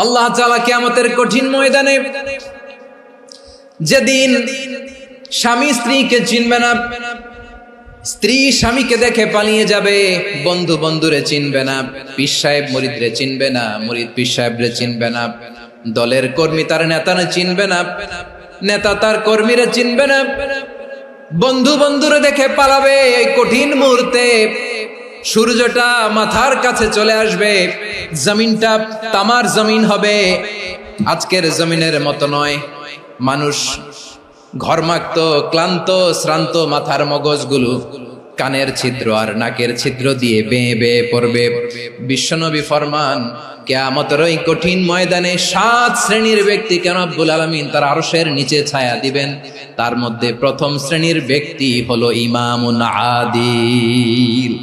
আল্লাহ তাআলা কিয়ামতের কঠিন ময়দানে যেদিন স্বামী স্ত্রীকে চিনবে না, স্ত্রী স্বামীকে দেখে পালিয়ে যাবে, বন্ধু বন্ধুরে চিনবে না, পীর সাহেব মুরিদরে চিনবে না, মুরিদ পীর সাহেবরে চিনবে না, দলের কর্মী তার নেতারে চিনবে না, নেতা তার কর্মীরে চিনবে না, বন্ধু বন্ধুরে দেখে পালাবে। এই কঠিন মুহূর্তে সূর্যটা মাথার কাছে চলে আসবে, জমিনটা তামার জমিন হবে, আজকের জমিনের মতো নয়। মানুষ ঘর্মাক্ত, ক্লান্ত, শ্রান্ত মাথার মগজগুলো কানের ছিদ্র আর নাকের ছিদ্র দিয়ে বেয়ে বেয়ে পড়বে। বিশ্বনবী ফরমান, কিয়ামতের ওই কঠিন ময়দানে 7 শ্রেণীর ব্যক্তিকে রব্বুল আলামিন তার আরশের নিচে ছায়া দিবেন। তার মধ্যে প্রথম শ্রেণীর ব্যক্তি হলো ইমামুন আদিল,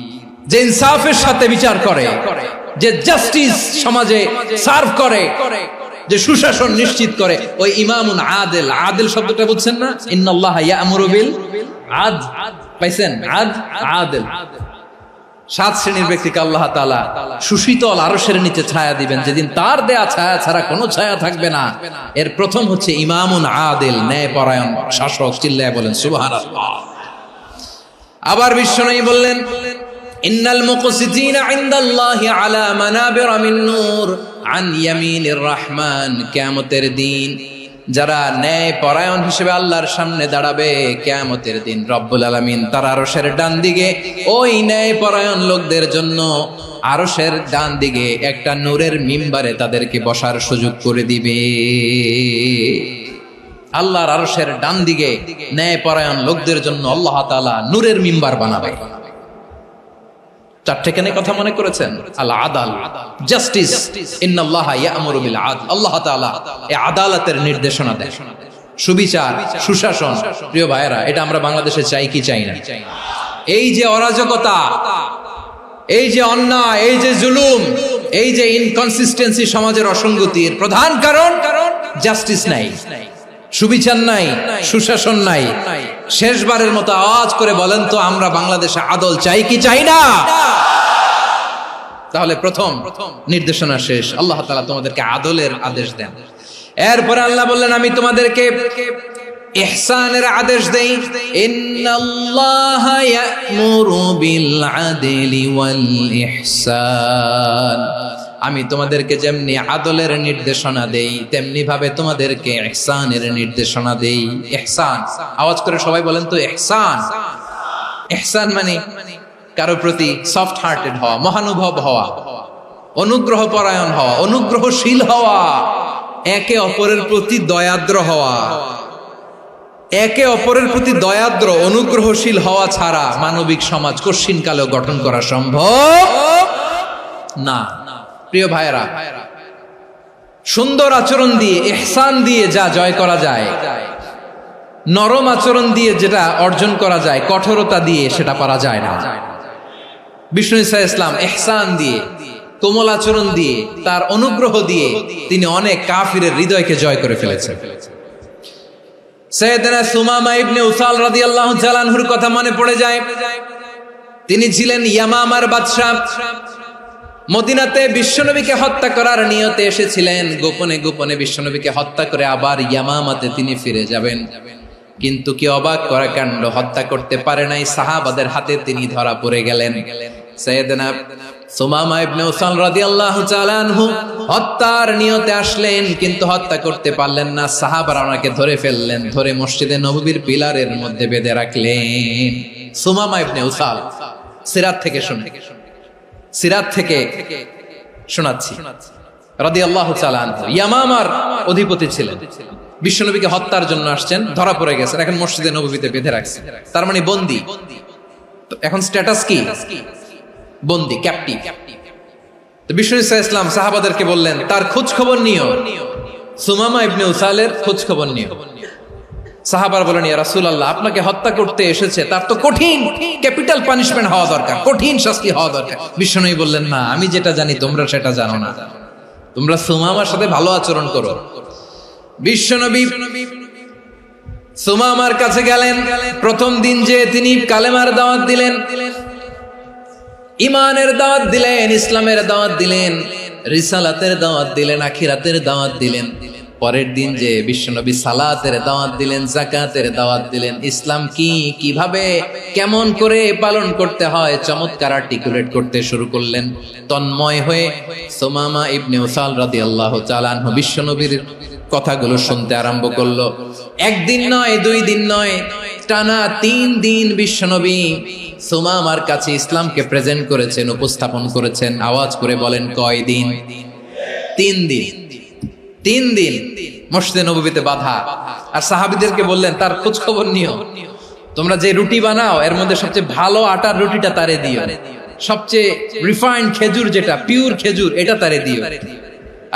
যে ইনসাফের সাথে বিচার করে, যে জাস্টিস সমাজে সার্ভ করে, যে সুশাসন নিশ্চিত করে, ওই ইমামুন আদিল। আদিল শব্দটা বুঝছেন না? ইন্নাল্লাহা ইয়া'মুরু বিল আদল, পাইছেন? আদিল। 7 শ্রেণীর ব্যক্তিকে আল্লাহ তাআলা সুশীতল আরশের নিচে ছায়া দিবেন, যেদিন তার দেয়া ছায়া ছাড়া কোনো ছায়া থাকবে না। এর প্রথম হচ্ছে ইমামুন আদিল, ন্যায়পরায়ণ শাসক। চিল্লায় বলেন সুবহানাল্লাহ। আবার বিশ্বনবী বললেন, ইন্নাল মুকসিতিনা ইনদাল্লাহি আলা মানাবিরা মিন নূর আন ইয়ামিনির রহমান। কিয়ামতের দিন যারা ন্যায় পরায়ণ হিসেবে আল্লাহর সামনে দাঁড়াবে, কিয়ামতের দিন রব্বুল আলামিন তার আরশের ডান দিকে ওই ন্যায় পরায়ণ লোকদের জন্য আরশের ডান দিকে একটা নূরের মিম্বারে তাদেরকে বসার সুযোগ করে দিবে। আল্লাহর আরশের ডান দিকে ন্যায় পরায়ণ লোকদের জন্য আল্লাহ তাআলা নূরের মিম্বার বানাবে। 4টে কেন কথা মনে করেছেন? আল আদাল, জাস্টিস। ইন্নাল্লাহা ইয়া'মুরু বিল আদল। আল্লাহ তাআলা এই আদালতের নির্দেশনা দেন, সুবিচার, সুশাসন। প্রিয় ভাইয়েরা, এটা আমরা বাংলাদেশে চাই কি চাই না? এই যে অরাজকতা, এই যে অন্যায়, এই যে জুলুম, এই যে ইনকনসিস্টেন্সি সমাজের অসঙ্গতির প্রধান কারণ জাস্টিস নাই, সুবিচার নাই, সুশাসন নাই। শেষবারের মতো আওয়াজ করে বলেন তো, আমরা বাংলাদেশে আদল চাই কি চাই না? তাহলে প্রথম নির্দেশনা শেষ। আল্লাহ তাআলা তোমাদেরকে আদলের আদেশ দেন। এরপরে আল্লাহ বললেন, আমি তোমাদেরকে ইহসানের আদেশ দেই। ইন্নাল্লাহা ইয়া'মুরু বিল আদলি ওয়াল ইহসান। আমি তোমাদেরকে যেমনি আদলের নির্দেশনা দেই, তেমনি ভাবে তোমাদেরকে ইহসানের নির্দেশনা দেই। ইহসান, আওয়াজ করে সবাই বলেন তো ইহসান। ইহসান মানে কারো প্রতি সফট হার্টেড হওয়া, মহানুভব হওয়া, অনুগ্রহ পরায়ণ হওয়া, অনুগ্রহশীল হওয়া, একে অপরের প্রতি দয়াদ্র হওয়া। একে অপরের প্রতি দয়াদ্র, অনুগ্রহশীল হওয়া ছাড়া মানবিক সমাজ কশিনকালেও গঠন করা সম্ভব না। প্রিয় ভাইয়েরা, সুন্দর আচরণ দিয়ে, ইহসান দিয়ে যা জয় করা যায়, নরম আচরণ দিয়ে যেটা অর্জন করা যায়, কঠোরতা দিয়ে সেটা পারা যায় না। বিষ্ণু ঈসা ইসলাম ইহসান দিয়ে, কোমল আচরণ দিয়ে, তার অনুগ্রহ দিয়ে তিনি অনেক কাফিরের হৃদয়কে জয় করে ফেলেছেন। সাইয়েদনা সুমামা ইবনে উসাল রাদিয়াল্লাহু তাআলা আনহুর কথা মনে পড়ে যায়। তিনি ছিলেন ইয়ামামার বাদশা। মদিনাতে বিশ্বনবীকে হত্যা করার নিয়তে এসেছিলেন। গোপনে গোপনে বিশ্বনবীকে হত্যা করে আবার ইয়ামামাতে তিনি ফিরে যাবেন। কিন্তু কি অবাক করা কাণ্ড, হত্যা করতে পারে নাই, সাহাবাদের হাতে তিনি ধরা পড়ে গেলেন। সাইয়েদনা সুমামা ইবনে উসাল রাদিয়াল্লাহু তাআলা আনহু হত্যার নিয়তে আসলেন, কিন্তু হত্যা করতে পারলেন না। সাহাবারা ওনাকে ধরে ফেললেন, ধরে মসজিদে নববীর পিলারের মধ্যে বেঁধে রাখলেন। সুমামা ইবনে উসাল, সিরাত থেকে শুনে, সিরাত থেকে শোনাচ্ছি, রাদিয়াল্লাহু তাআলা আনহু ইয়ামামার অধিপতি ছিলেন। বিশ্বনবীকে হত্যার জন্য আসছেন, ধরা পড়ে গেছেন, এখন মসজিদে নববীতে বেঁধে রাখছেন। তার মানে বন্দী। এখন স্ট্যাটাস কি? বন্দী, ক্যাপটিভ। তো বিষ্ণু ঈসা ইসলাম সাহাবাদেরকে বললেন, তার খোঁজ খবর নিও, সুমামা ইবনে উসালের খোঁজ খবর নিও। সাহাবারা বলেন, ইয়া রাসূলুল্লাহ, আপনাকে হত্যা করতে এসেছে, তার তো কঠিন ক্যাপিটাল পানিশমেন্ট হওয়া দরকার, কঠিন শাস্তি হওয়া দরকার। বিশ্বনবী বললেন, না, আমি যেটা জানি তোমরা সেটা জানো না, তোমরা সুমামার সাথে ভালো আচরণ করো। বিশ্বনবী সুমামার কাছে গেলেন। প্রথম দিন যে তিনি কালেমার দাওয়াত দিলেন, ইমানের দাওয়াত দিলেন, ইসলামের দাওয়াত দিলেন, রিসালাতের দাওয়াত দিলেন, আখিরাতের দাওয়াত দিলেন। পরের দিন যে বিশ্বনবী সালাতের দাওয়াত দিলেন, যাকাতের দাওয়াত দিলেন, ইসলাম কি, কিভাবে, কেমন করে পালন করতে হয় চমৎকার আর্টিকুলেট করতে শুরু করলেন। তন্ময় হয়ে সুমামা ইবনে উসাল রাদিয়াল্লাহু তাআলা আনহু বিশ্বনবীর কথাগুলো শুনতে আরম্ভ করলো। একদিন নয়, 2 দিন নয়, টানা 3 দিন বিশ্বনবী সুমামার কাছে ইসলামকে প্রেজেন্ট করেছেন, উপস্থাপন করেছেন। আওয়াজ করে বলেন, কয় দিন? 3 দিন। 3 দিন মসজিদে নববীতে বাধা। আর সাহাবীদেরকে বললেন, তার খোঁজ খবর নিও, তোমরা যে রুটি বানাও এর মধ্যে সবচেয়ে ভালো আটার রুটিটা তারে দিও, সবচেয়ে রিফাইন্ড খেজুর, যেটা পিওর খেজুর, এটা তারে দিও।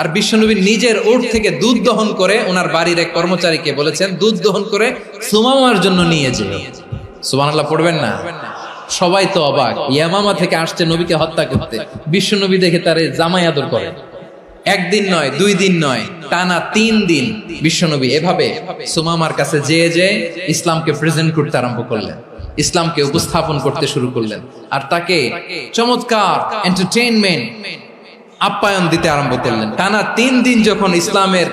আর বিশ্বনবী নিজের ওট থেকে দুধ দহন করে ওনার বাড়ির এক কর্মচারীকে বলেছেন, দুধ দহন করে সুমামার জন্য নিয়ে যেও। সুবহানাল্লাহ পড়বেন না? সবাই তো অবাক, ইয়ামামা থেকে আসছে নবীকে হত্যা করতে, বিশ্বনবী দেখে তারে জামাই আদর করে। একদিন নয়, 2 দিন নয়, টানা 3 দিন বিশ্বনবী এভাবে সুমামার কাছে যেয়ে ইসলামকে প্রেজেন্ট করতে আরম্ভ করলেন, ইসলামকে উপস্থাপন করতে শুরু করলেন। আর তাকে চমৎকার এন্টারটেইনমেন্ট, আপ্যায়ন দিতে আরম্ভ করলেন। টানা 3 দিন যখন ইসলামের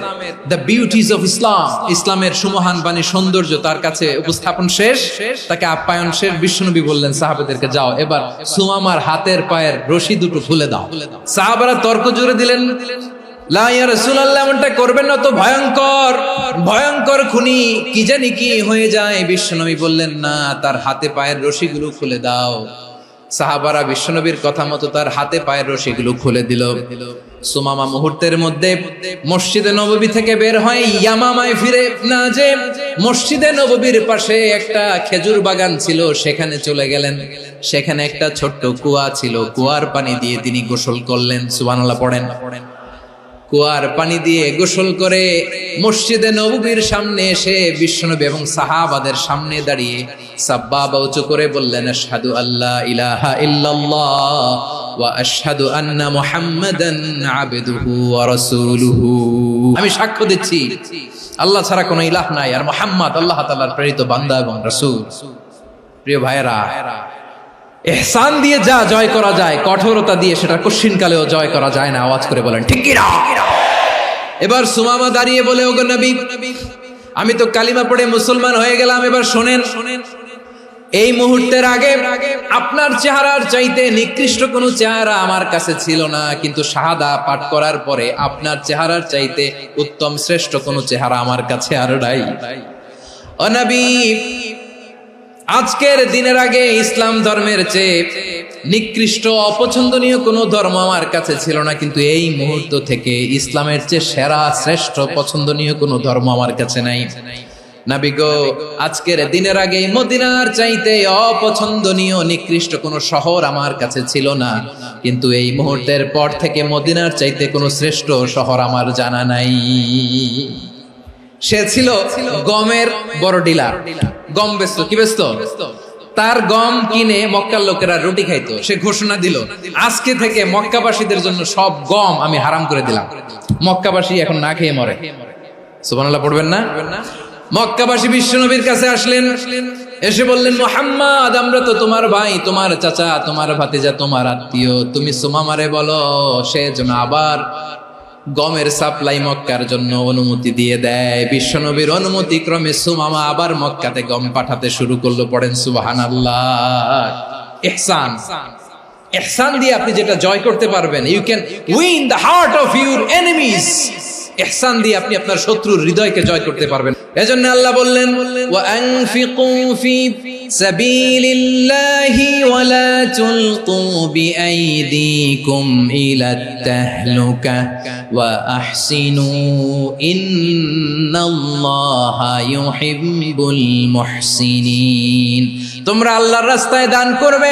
দ্য বিউটিজ অফ ইসলাম, ইসলামের সুমহান বাণী, সৌন্দর্য তার কাছে উপস্থাপন শেষ, তাকে আপ্যায়ন শেষ, বিশ্বনবী বললেন সাহাবাদেরকে, যাও এবার সুমামার হাতের পায়ের রশি দুটো খুলে দাও। সাহাবারা তর্ক জুড়ে দিলেন, লা ইয়া রাসূলুল্লাহ, এমনটা করবেন না, তো ভয়ঙ্কর ভয়ঙ্কর খুনি, কি জানি কি হয়ে যায়। বিশ্বনবী বললেন, না, তার হাতে পায়ের রশিগুলো খুলে দাও। সাহাবারা বিশ্বনবীর কথা মতো তার হাতে পায়ের রশিগুলো খুলে দিল। সুমামা মুহূর্তের মধ্যে মসজিদে নববী থেকে বের হয়, ইয়ামামায় ফিরে না যে মসজিদে নববীর পাশে একটা খেজুর বাগান ছিল, সেখানে চলে গেলেন। সেখানে একটা ছোট্ট কুয়া ছিল, কুয়ার পানি দিয়ে তিনি গোসল করলেন। সুবহানাল্লাহ পড়েন। কুয়ার পানি দিয়ে গোসল করে মসজিদে নববীর সামনে এসে বিশ্বনবী এবং সাহাবাদের সামনে দাঁড়িয়ে সাব্বাবা উঁচু করে বললেন, আশহাদু আল্লা ইলাহা ইল্লাল্লাহ ওয়া আশহাদু আন্না মুহাম্মাদান আবদুহু ওয়া রাসূলুহু। আমি সাক্ষ্য দিচ্ছি আল্লাহ ছাড়া কোনো ইলাহ নাই, আর মুহাম্মদ আল্লাহ তাআলার প্রেরিত বান্দা এবং রাসূল। প্রিয় ভাইয়েরা, ইহসান দিয়ে যা জয় করা যায়, কঠোরতা দিয়ে সেটা কঠিনকালেও জয় করা যায় না। আওয়াজ করে বলেন, ঠিক কি না? এবার সুমামা দাঁড়িয়ে বলে, ওগো নবী, আমি তো কালিমা পড়ে মুসলমান হয়ে গেলাম, এবার শোনেন, এই মুহূর্তের আগে আপনার চেহারার চাইতে নিকৃষ্ট কোনো চেহারা আমার কাছে ছিল না, কিন্তু শাহাদা পাঠ করার পরে আপনার চেহারার চাইতে উত্তম শ্রেষ্ঠ কোনো চেহারা আমার কাছে আর নাই। ও নবী, আজকের দিনের আগে ইসলাম ধর্মের চেয়ে নিকৃষ্ট অপছন্দনীয় কোনো ধর্ম আমার কাছে ছিল না, কিন্তু এই মুহূর্ত থেকে ইসলামের চেয়ে সেরা শ্রেষ্ঠ পছন্দনীয় কোনো ধর্ম আমার কাছে নাই। নবী গো, আজকের দিনের আগে মদিনার চাইতে অপছন্দনীয় নিকৃষ্ট কোনো শহর আমার কাছে ছিল না, কিন্তু এই মুহূর্তের পর থেকে মদিনার চাইতে কোনো শ্রেষ্ঠ শহর আমার জানা নাই। সে ছিল গমের বড় ডিলার, গম বেচত। কি বেচত? তার গম কিনে মক্কার লোকেরা রুটি খাইতো। সে ঘোষণা দিল, আজকে থেকে মক্কাবাসীদের জন্য সব গম আমি হারাম করে দিলাম, মক্কাবাসী এখন না খেয়ে মরে। সুবহানাল্লাহ পড়বেন না? মক্কাবাসী বিশ্বনবীর কাছে আসলেন, এসে বললেন, মুহাম্মদ, আমরা তো তোমার ভাই, তোমার চাচা, তোমার ভাতিজা, তোমার আত্মীয়, তুমি সুমামারে বলো সে যেন আবার গমের সাপ্লাই মক্কার জন্য অনুমতি দিয়ে দেয়। বিশ্বনবীর অনুমতি ক্রমে সুমামা আবার মক্কাতে গম পাঠাতে শুরু করলো। পড়েন সুবহানাল্লাহ। ইহসান, ইহসান দিয়ে আপনি যেটা জয় করতে পারবেন, you can win the heart of your enemies. ইহসান দিয়ে আপনি আপনার শত্রুর হৃদয়কে জয় করতে পারবেন। এজন্য আল্লাহ বললেন, ওয়া আনফিকু ফি সাবিলিল্লাহি ওয়া লা তুলকু বিআইদিকুম ইলাত তাহলুকা ওয়া আহসিনু ইন্নাল্লাহা ইউহিব্বুল মুহসিনিন। তোমরা আল্লাহর রাস্তায় দান করবে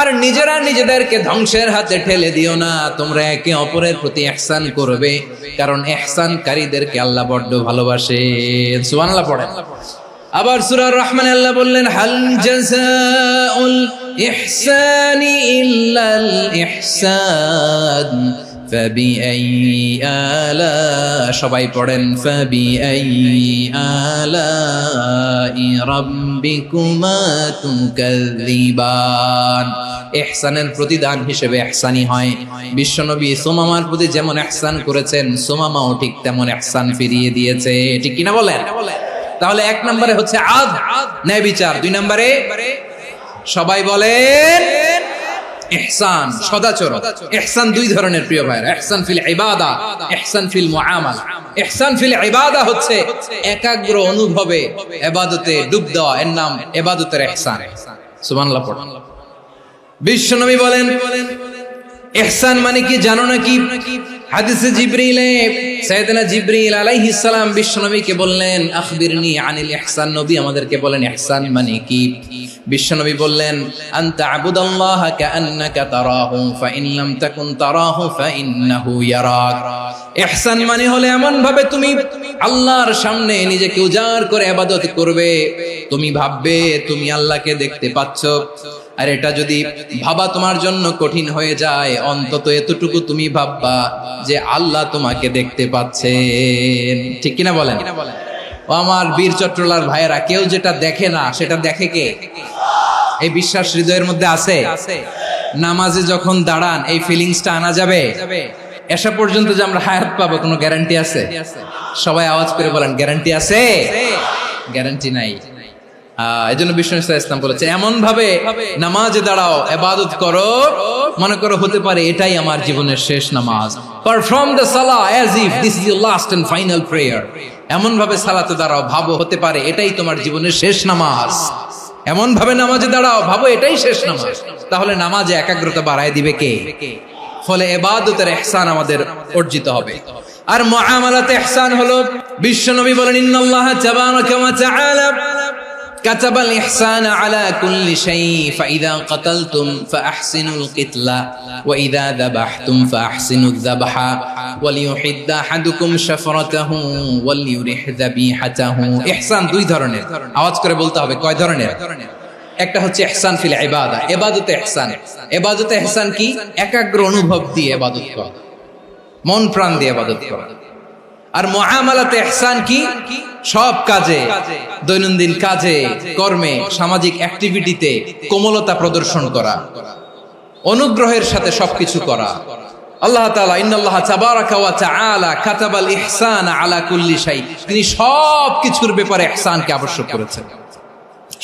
আর নিজেরা নিজেদেরকে ধ্বংসের হাতে ঠেলে দিও না। তোমরা একে অপরের প্রতি ইহসান করবে, কারণ ইহসানকারীদেরকে আল্লাহ বড্ড ভালোবাসেন। সুবহানাল্লাহ পড়েন। আবার সূরা রহমানে আল্লাহ বললেন, হাল জাযাউল ইহসানি ইল্লাল ইহসান ফাবিআইয়ি আলা, সবাই পড়েন ফাবিআইয়ি আলাই রাব্বিকুমা তুকাযযিবান। ইহসানের প্রতিদান হিসেবে ইহসানি হয়। বিশ্বনবী সুমামার প্রতি যেমন ইহসান করেছেন, সুমামাও ঠিক তেমন ইহসান ফিরিয়ে দিয়েছে। ঠিক কিনা বলেন? তাহলে এক নম্বরে হচ্ছে আদ, ন্যায় বিচার। দুই নম্বরে সবাই বলেন ইহসান, সদাচরণ। ইহসান দুই ধরনের প্রিয় ভাইরা, ইহসান ফিল ইবাদা, ইহসান ফিল মুআমালা। ইহসান ফিল ইবাদা হচ্ছে একাগ্র অনুভবে ইবাদতে ডুব দেওয়া, এর নাম ইবাদতের ইহসান। সুবহানাল্লাহ পড়ুন। বিশ্বনবী বলেন ইহসান মানে কি জানো নাকি? হাদিসে জিবরিলে সাইয়েদনা জিবরিল আলাইহিস সালাম বিশ্বনবীকে বললেন আখবিরনি আনিল ইহসান। নবী আমাদেরকে বলেন ইহসান মানে কি? বিশ্বনবী বললেন আনতা আবুদাল্লাহা কাআন্নাকা তারাহু ফাইন লাম তাকুন তারাহু ফাইন্নাহু ইয়ারাক। ইহসান মানে হলো এমন ভাবে তুমি আল্লাহর সামনে নিজেকে উজাড় করে ইবাদত করবে, তুমি ভাববে তুমি আল্লাহকে দেখতে পাচ্ছ। আর এটা যদি ভাবা তোমার জন্য কঠিন হয়ে যায়, অন্তত এতটুকু তুমি ভাববা যে আল্লাহ তোমাকে দেখতে পাচ্ছেন। ঠিক কিনা বলেন? ও আমার বীর চট্টলার ভাইয়েরা, কেউ যেটা দেখে না সেটা দেখে কে? এই বিশ্বাস হৃদয়ের মধ্যে আছে? নামাজে যখন দাঁড়ান এই ফিলিংসটা আনা যাবে? এসা পর্যন্ত যে আমরা হায়াত পাবো কোনো গ্যারান্টি আছে? সবাই আওয়াজ করে বলেন গ্যারান্টি আছে? গ্যারান্টি নাই। এজন্য বিষ্ণু ইসলাম বলেছে এমন ভাবে নামাজে দাঁড়াও, ইবাদত করো, মনে করো হতে পারে এটাই আমার জীবনের শেষ নামাজ। পারফর্ম দ্য সালাহ as if this is your last and final prayer. এমন ভাবে সালাতে দাঁড়াও, ভাবো হতে পারে এটাই তোমার জীবনের শেষ নামাজ। এমন ভাবে নামাজে দাঁড়াও, ভাবো এটাই শেষ নামাজ। তাহলে নামাজে একাগ্রতা বাড়ায় দিবে কে? ফলে ইবাদতের ইহসান আমাদের অর্জিত হবে। আর মুআমালাতে ইহসান হলো, বিশ্বনবী বলেন ইন্নাল্লাহা তাবারাকা ওয়া তাআলা كتب الإحسان على كل شيء فإذا قتلتم فأحسنوا القتلة وإذا ذبحتم فأحسنوا الذبح وليحد أحدكم شفرته وليرح ذبيحته। ইহসান দুই ধরনের, আওয়াজ করে বলতে হবে কয় ধরনের? একটা হচ্ছে ইহসান ফিল ইবাদা, ইবাদতে ইহসান। ইবাদতে ইহসান কি? একাগ্র অনুভব দিয়ে ইবাদত করা, মন প্রাণ দিয়ে ইবাদত করা। আর মুআমালাতে ইহসান কি? সব কাজে, দৈনন্দিন কাজে, কর্মে, সামাজিক অ্যাক্টিভিটিতে কোমলতা প্রদর্শন করা, অনুগ্রহের সাথে সবকিছু করা। আল্লাহ তাআলা ইন্নাল্লাহা তাবারাকা ওয়া তাআলা কাতাবাল ইহসানা আলা কুল্লি শাই, তিনি সবকিছুর ব্যাপারে ইহসানকে আবশ্যক করেছেন।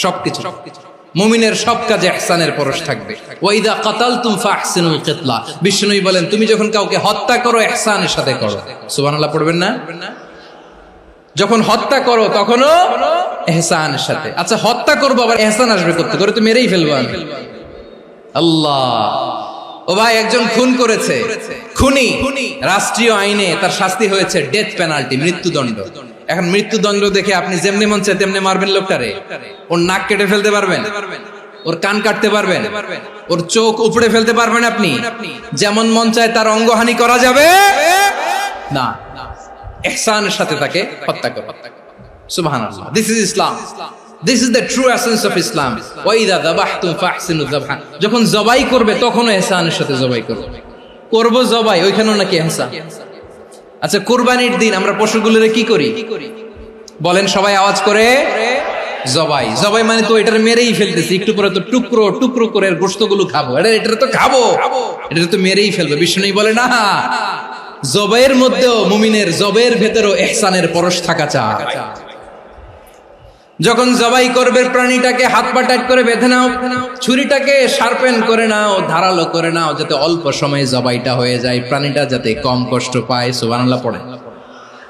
সবকিছু, মুমিনের সব কাজে ইহসানের পরশ থাকবে। ওয়া ইযা কাতালতুম ফাহসিনুল কিতলা, বিষ্ণুই বলেন তুমি যখন কাউকে হত্যা করো ইহসানের সাথে করো। সুবহানাল্লাহ পড়বেন না? যখন হত্যা করো তখনও ইহসানের সাথে। আচ্ছা হত্যা করবো আবার ইহসান আসবে করতে করে তো মেরেই ফেলবো আমি। আল্লাহ, ও ভাই একজন খুন করেছে, খুনি, রাষ্ট্রীয় আইনে তার শাস্তি হয়েছে ডেথ পেনাল্টি, মৃত্যুদণ্ড। এখন মৃত্যুদণ্ড দেখে আপনি যেমনি মন চায় তেমনি মারবেন লোকটারে? ওর নাক কেটে ফেলতে পারবেন? ওর কান কাটতে পারবেন? ওর চোখ উপড়ে ফেলতে পারবেন আপনি? যেমন মন চায় তার অঙ্গহানি করা যাবে না। ইহসানের সাথে তাকে হত্যা করো। সুবহানাল্লাহ, this is Islam, this is the true essence of Islam. ওয়া ইযা যাবাহতুম ফাহসিনু যাবহা, যখন জবাই করবে তখনও ইহসানের সাথে জবাই করবে। করব জবাই, ওইখানেও নাকি ইহসান। আচ্ছা কুরবানির দিন আমরা পশুগুলোরে কি করি বলেন সবাই আওয়াজ করে? জবাই। জবাই মানে তো এটার মেরেই ফেলতেছি, একটু পরে তো টুকরো টুকরো করে গোশতগুলো খাবো, এটা তো খাবো, এটা তো মেরেই ফেলবে। বিষ্ণু বলে না, জবাইয়ের মধ্যেও মুমিনের জবাইয়ের ভেতরেও ইহসানের পরশ থাকা চাই। যখন জবাই করবে প্রাণীটাকে হাত পা টাইট করে বেঁধে নাও, ছুরিটাকে শার্পেন করে নাও, ধারালো করে নাও, যাতে অল্প সময়ে জবাইটা হয়ে যায়, প্রাণীটা যাতে কম কষ্ট পায়। সুবহানাল্লাহ পড়ে।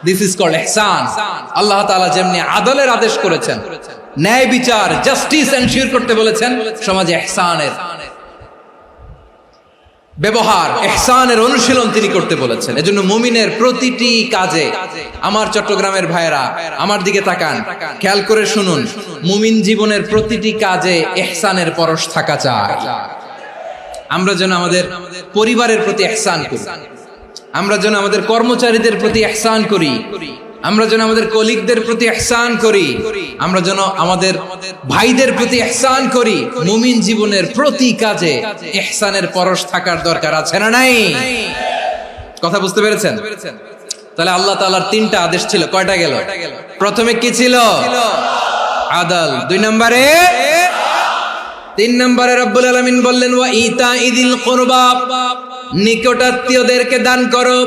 দিস ইজ কল্ড ইহসান। আল্লাহ তাআলা যেমনি আদলের আদেশ করেছেন, ন্যায় বিচার, জাস্টিস এনশিওর করতে বলেছেন, সমাজে ইহসানের ব্যবহার, ইহসানের অনুশীলন তিনি করতে বলেছেন। এজন্য মুমিনের প্রতিটি কাজে, আমার চট্টগ্রামের ভাইয়েরা আমার দিকে তাকান, খেয়াল করে শুনুন, মুমিন জীবনের প্রতিটি কাজে ইহসানের পরশ থাকা চাই। আমরা যেন আমাদের পরিবারের প্রতি ইহসান করি, আমরা যেন আমাদের কর্মচারীদের প্রতি ইহসান করি, আমরা যেন আমাদের কলিগদের প্রতি ইহসান করি, আমরা যেন আমাদের ভাইদের প্রতি ইহসান করি। মুমিন জীবনের প্রতি কাজে ইহসানের পরশ থাকার দরকার আছে না নাই? কথা বুঝতে পেরেছেন? তাহলে আল্লাহ তাআলার তিনটা আদেশ ছিল, কয়টা গেল? প্রথমে কি ছিল? আদল। 2 নম্বরে, 3 নম্বরে রব্বুল আলামিন বললেন ওয়া ইতাইদিল কুরবা, নিকটাত্মীয়দেরকে দান করো।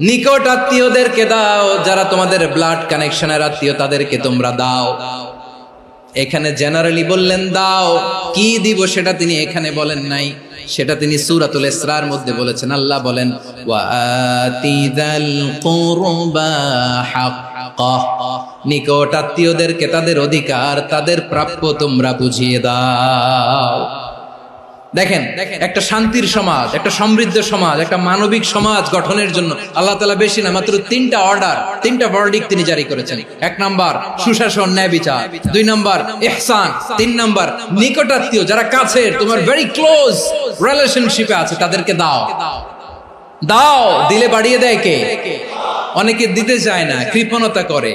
নিকট আত্মীয়দেরকে দাও, যারা তোমাদের ব্লাড কানেকশনের আত্মীয় তাদেরকে তোমরা দাও। এখানে জেনারেলি বললেন দাও, কি দিব সেটা তিনি এখানে বলেন নাই, সেটা তিনি সূরাতুল ইসরার মধ্যে বলেছেন। আল্লাহ বলেন ওয়া আতিযাল কুরবা হাক্কাহ, নিকট আত্মীয়দেরকে তাদের অধিকার, তাদের প্রাপ্য তোমরা বুঝিয়ে দাও। দেখেন, একটা শান্তির সমাজ, একটা সমৃদ্ধ সমাজ, একটা মানবিক সমাজ গঠনের জন্য আল্লাহ তাআলা বেশি না, মাত্র 3টা অর্ডার, 3টা ভার্ডিক্ট তিনি জারি করেছেন। 1 নাম্বার সুশাসন, ন্যায় বিচার। 2 নাম্বার ইহসান। 3 নাম্বার নিকটাত্মীয়, যারা কাছের, তোমার ভেরি ক্লোজ রিলেশনশিপে আছে, তাদেরকে দাও। দাও, দিলে বাড়িয়ে দেয় কে? অনেকে দিতে চায় না, কৃপণতা করে।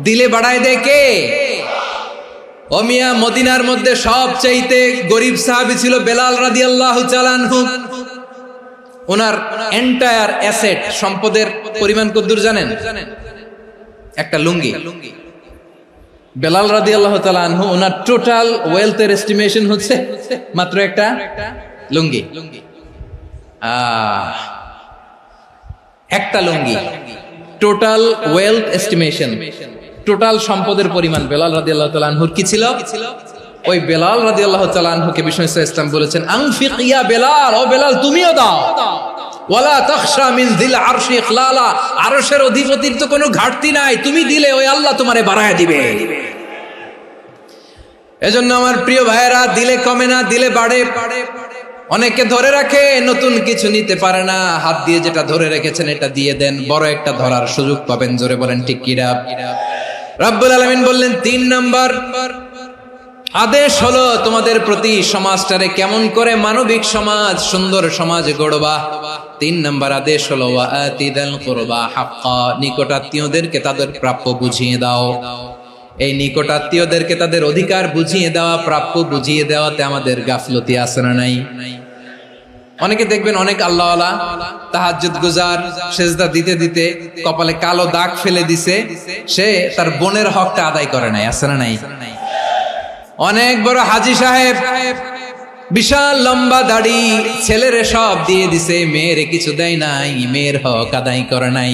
দিলে বাড়ায় দেয় কে? ও মিয়া, মদিনার মধ্যে সবচাইতে গরিব সাহাবী ছিল বেলাল রাদিয়াল্লাহু তাআলা আনহু। ওনার এন্টায়ার অ্যাসেট, সম্পদের পরিমাণ কতদূর জানেন? একটা লুঙ্গি। বেলাল রাদিয়াল্লাহু তাআলা আনহু, ওনার টোটাল ওয়েলথের এস্টিমেশন হচ্ছে মাত্র একটা লুঙ্গি। একটা লুঙ্গি, টোটাল ওয়েলথ এস্টিমেশন, টোটাল সম্পদের পরিমাণ বেলাল রাদিয়াল্লাহু তাআলা আনহুর কি ছিল? ওই বেলাল রাদিয়াল্লাহু তাআলা আনহুকে বিষ্ণু ইসলাম বলেছেন আনফিক ইয়া বেলাল, ও বেলাল তুমিও দাও। ওয়ালা তাখশা মিন যিল আরশি ইখলালা, আরশের অধিপতির তো কোনো ঘাটতি নাই, তুমি দিলে ওই আল্লাহ তোমারে বাড়ায় দিবে। এজন্য আমার প্রিয় ভাইয়েরা, দিলে কমে না, দিলে বাড়ে। অনেকে ধরে রাখে, নতুন কিছু নিতে পারে না, হাত দিয়ে যেটা ধরে রেখেছেন এটা দিয়ে দেন, বড় একটা ধরার সুযোগ পাবেন। জোরে বলেন ঠিক কিনা? রব্বুল আলামিন বললেন 3 নাম্বার আদেশ হলো তোমাদের প্রতি সমাজটারে কেমন করে মানবিক সমাজ, সুন্দর সমাজ গড়বা। 3 নাম্বার আদেশ হলো ওয়া আতিদাল কুরবা হাক্কা, নিকটাত্মীয়দেরকে তাদের প্রাপ্য বুঝিয়ে দাও। এই নিকটাত্মীয়দেরকে তাদের অধিকার বুঝিয়ে দেওয়া, প্রাপ্য বুঝিয়ে দেওয়াতে আমাদের গাফলতি আছে না নাই? অনেকে দেখবেন অনেক আল্লাহওয়ালা, তাহাজ্জুদ গুজার, সেজদা দিতে দিতে কপালে কালো দাগ ফেলে দিছে, সে তার বোনের হকটা আদায় করে নাই, আছে না নাই? অনেক বড় হাজী সাহেব, বিশাল লম্বা দাড়ি, ছেলেরে সব দিয়ে দিছে, মেয়েরে কিছু দেয় নাই, মেয়ের হক আদায় করে নাই,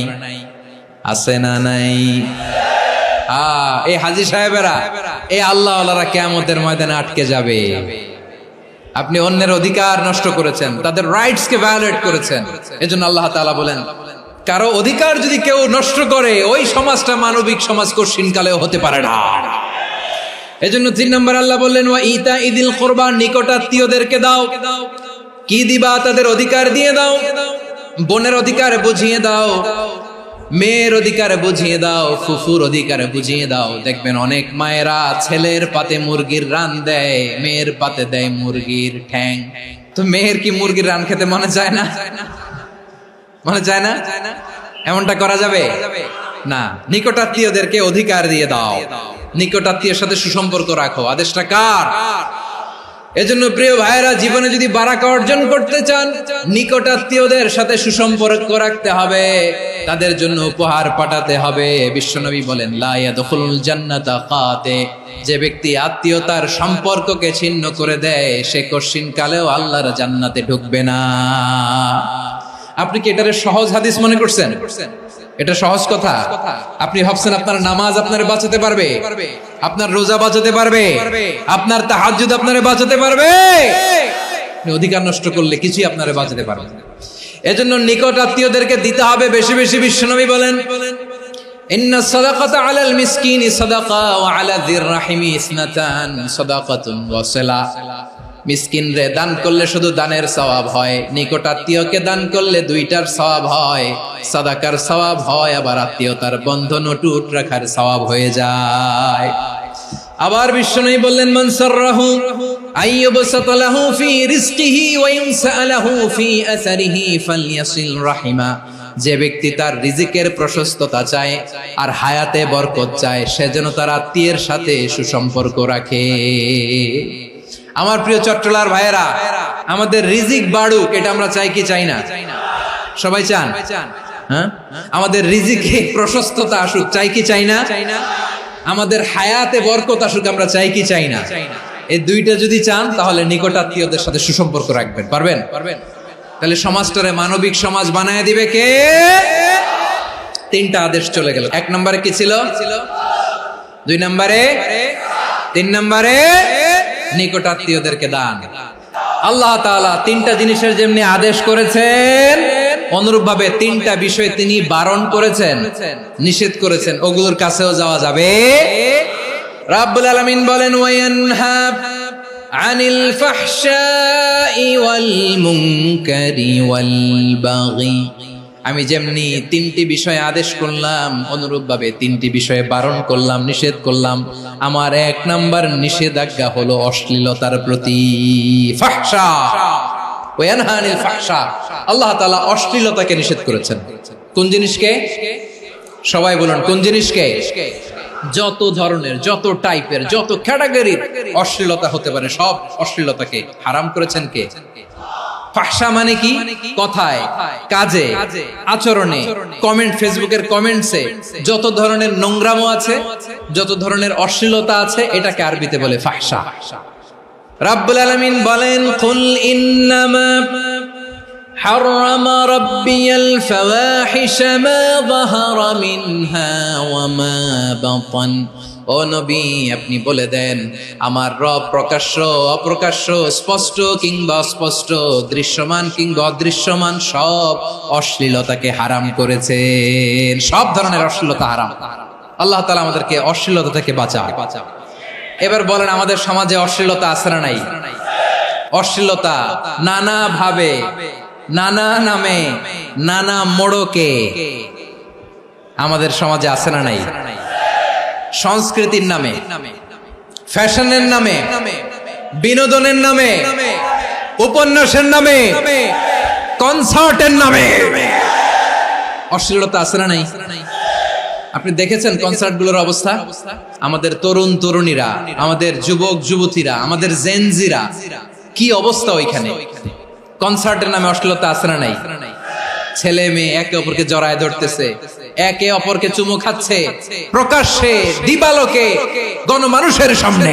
আছে না নাই? এই হাজী সাহেবেরা, এই আল্লাহওয়ালারা কিয়ামতের ময়দানে আটকে যাবে। আপনি অন্যের অধিকার নষ্ট করেছেন, তাদের রাইটস কে ভায়োলেট করেছেন। এজন্য আল্লাহ তাআলা বলেন, কারো অধিকার যদি কেউ নষ্ট করে, ওই সমাজটা মানবিক সমাজ কঠিনকালেও হতে পারে না। এজন্য 3 নম্বর আল্লাহ বললেন ওয়া ইতাইদিল কুরবা, নিকটাত্মীয়দেরকে দাও। কি দিবা? তাদের অধিকার দিয়ে দাও। বোনের অধিকার বুঝিয়ে দাও, মেয়ের অধিকার বুঝিয়ে দাও, ফুফুর অধিকার বুঝিয়ে দাও। দেখবেন অনেক মায়েরা ছেলের পাতে মুরগির রান দেয়, মেয়ের পাতে দেয় মুরগির ঠ্যাং। তো মেয়ের কি মুরগির রান খেতে মনে চায় না? মনে চায় না? এমনটা করা যাবে না। নিকটাত্মীয়দেরকে অধিকার দিয়ে দাও, নিকটাত্মীয়ের সাথে সুসম্পর্ক রাখো। আদেশটা কার? এজন্য প্রিয় ভাইয়েরা, জীবনে যদি বারাকা অর্জন করতে চান, নিকটাত্মীয়দের সাথে সুসম্পর্ক রাখতে হবে, তাদের জন্য উপহার পাঠাতে হবে। বিশ্বনবী বলেন লা ইয়াদখুলুল জান্নাতা কাতে, যে ব্যক্তি আত্মীয়তার সম্পর্ককে ছিন্ন করে দেয়, সে কঠিন কালেও আল্লাহর জান্নাতে ঢুকবে না। আপনি কি এটারে সহজ হাদিস মনে করছেন? এটা সহজ কথা? আপনি ভাবছেন আপনার নামাজ আপনারে বাঁচাতে পারবে, আপনার রোজা বাঁচাতে পারবে, আপনার তাহাজ্জুদ আপনারে বাঁচাতে পারবে? অধিকার নষ্ট করলে কিছুই আপনারে বাঁচাতে পারবে না। এজন্য নিকট আত্মীয়দেরকে দিতে হবে বেশি বেশি। বিশ্বনবী বলেন ইন্না সাদাকাতা আলাল মিসকিনি সাদাকা ওয়া আলা যির রাহিমি ইসনাতান সাদাকাতুন ওয়া সিলা। মিসকিন রে দান করলে শুধু দানের সওয়াব হয়, নিকট আত্মীয়কে দান করলে 2টার সওয়াব হয়, সাদাকার সওয়াব হয়, আবার আত্মীয়তার বন্ধন অটুট রাখার সওয়াব হয়ে যায়। আবার বিশ্বনবী বললেন মান সাররাহু আইয়ুবসাতা লাহু ফি রিজকিহি ওয়া ইনসালাহু ফি আসারিহি ফালইয়াসিল রাহিমা। যে ব্যক্তি তার রিজিকের প্রশস্ততা চায় আর হায়াতে বরকত চায়, সে যেন তার আত্মীয়ের সাথে সুসম্পর্ক রাখে। আমার প্রিয় চট্টলার ভাইয়েরা, আমাদের রিজিক বাড়ুক, এটা আমরা চাই কি চাই না? সবাই চান? হ্যাঁ, আমাদের রিজিকে প্রশস্ততা আসুক, চাই কি চাই না? আমাদের হায়াতে বরকত আসুক, আমরা চাই কি চাই না? এই দুইটা যদি চান তাহলে নিকটাত্মীয়দের সাথে সুসম্পর্ক রাখবেন। পারবেন? তাহলে সমাজটারে মানবিক সমাজ বানায় দিবে কে? তিনটা আদেশ চলে গেল। 1 নম্বরে কি ছিল? 2 নম্বরে, 3 নম্বরে নিকটাত্মীয়দেরকে দান। আল্লাহ তাআলা তিনটা জিনিসের যেমনি আদেশ করেছেন, অনুরূপভাবে তিনটা বিষয় তিনি বারণ করেছেন, নিষেধ করেছেন, ওগুলোর কাছেও যাওয়া যাবে। রাব্বুল আলামিন বলেন, ওয়ায়ানহা আনিল ফাহশাই ওয়াল মুনকারি ওয়াল বাগি। আমি যেমনি তিনটি বিষয়ে আদেশ করলাম, অনুরূপভাবে তিনটি বিষয়ে বারণ করলাম, নিষেধ করলাম। আমার 1 নাম্বার নিষেধাজ্ঞা হলো অশ্লীলতার প্রতি। ফাহশা, ওয়ায়ানহা আনিল ফাহশা, আল্লাহ তাআলা অশ্লীলতাকে নিষেধ করেছেন। কোন জিনিসকে? সবাই বলুন, কোন জিনিসকে? যত ধরনের, যত টাইপের, যত ক্যাটাগরির অশ্লীলতা হতে পারে, সব অশ্লীলতাকে হারাম করেছেন কে? ফাহশা মানে কি? কথায়, কাজে, আচরণে, কমেন্ট, ফেসবুকের কমেন্টসে যত ধরনের নোংরামো আছে, যত ধরনের অশ্লীলতা আছে, এটাকে আরবিতে বলে ফাহশা। রাব্বুল আলামিন বলেন, কুল ইন্নামা حرم ربي الفواحش ما ظهر منها وما بطن। ও নবী, আপনি বলে দেন, আমার রব প্রকাশ্য, অপ্রকাশ্য, স্পষ্ট কিংবা অস্পষ্ট, দৃশ্যমান কিংবা অদৃশ্যমান সব অশ্লীলতাকে হারাম করেছেন। সব ধরনের অশ্লীলতা হারাম। আল্লাহ তাআলা আমাদেরকে অশ্লীলতা থেকে বাঁচান। এবার বলেন, আমাদের সমাজে অশ্লীলতা আছে না নাই? অশ্লীলতা নানা ভাবে, নানা নামে, নানা মোড়কে আমাদের সমাজে আছে না নাই? সংস্কৃতির নামে, ফ্যাশনের নামে, বিনোদনের নামে, উপন্যাসের নামে, কনসার্টের নামে অশ্লীলতা আছে না নাই? আপনি দেখেছেন কনসার্টগুলোর অবস্থা? আমাদের তরুণ তরুণীরা, আমাদের যুবক যুবতীরা, আমাদের জেনজিরা, কি অবস্থা ওইখানে? কনসার্টের নামে অশ্লীলতা আছে না নাই? ছেলে মেয়ে একে অপরকে জড়ায় ধরতেছে, একে অপরকে চুমু খাচ্ছে, প্রকাশ্যে, দিবালোকে, গণমানুষের সামনে।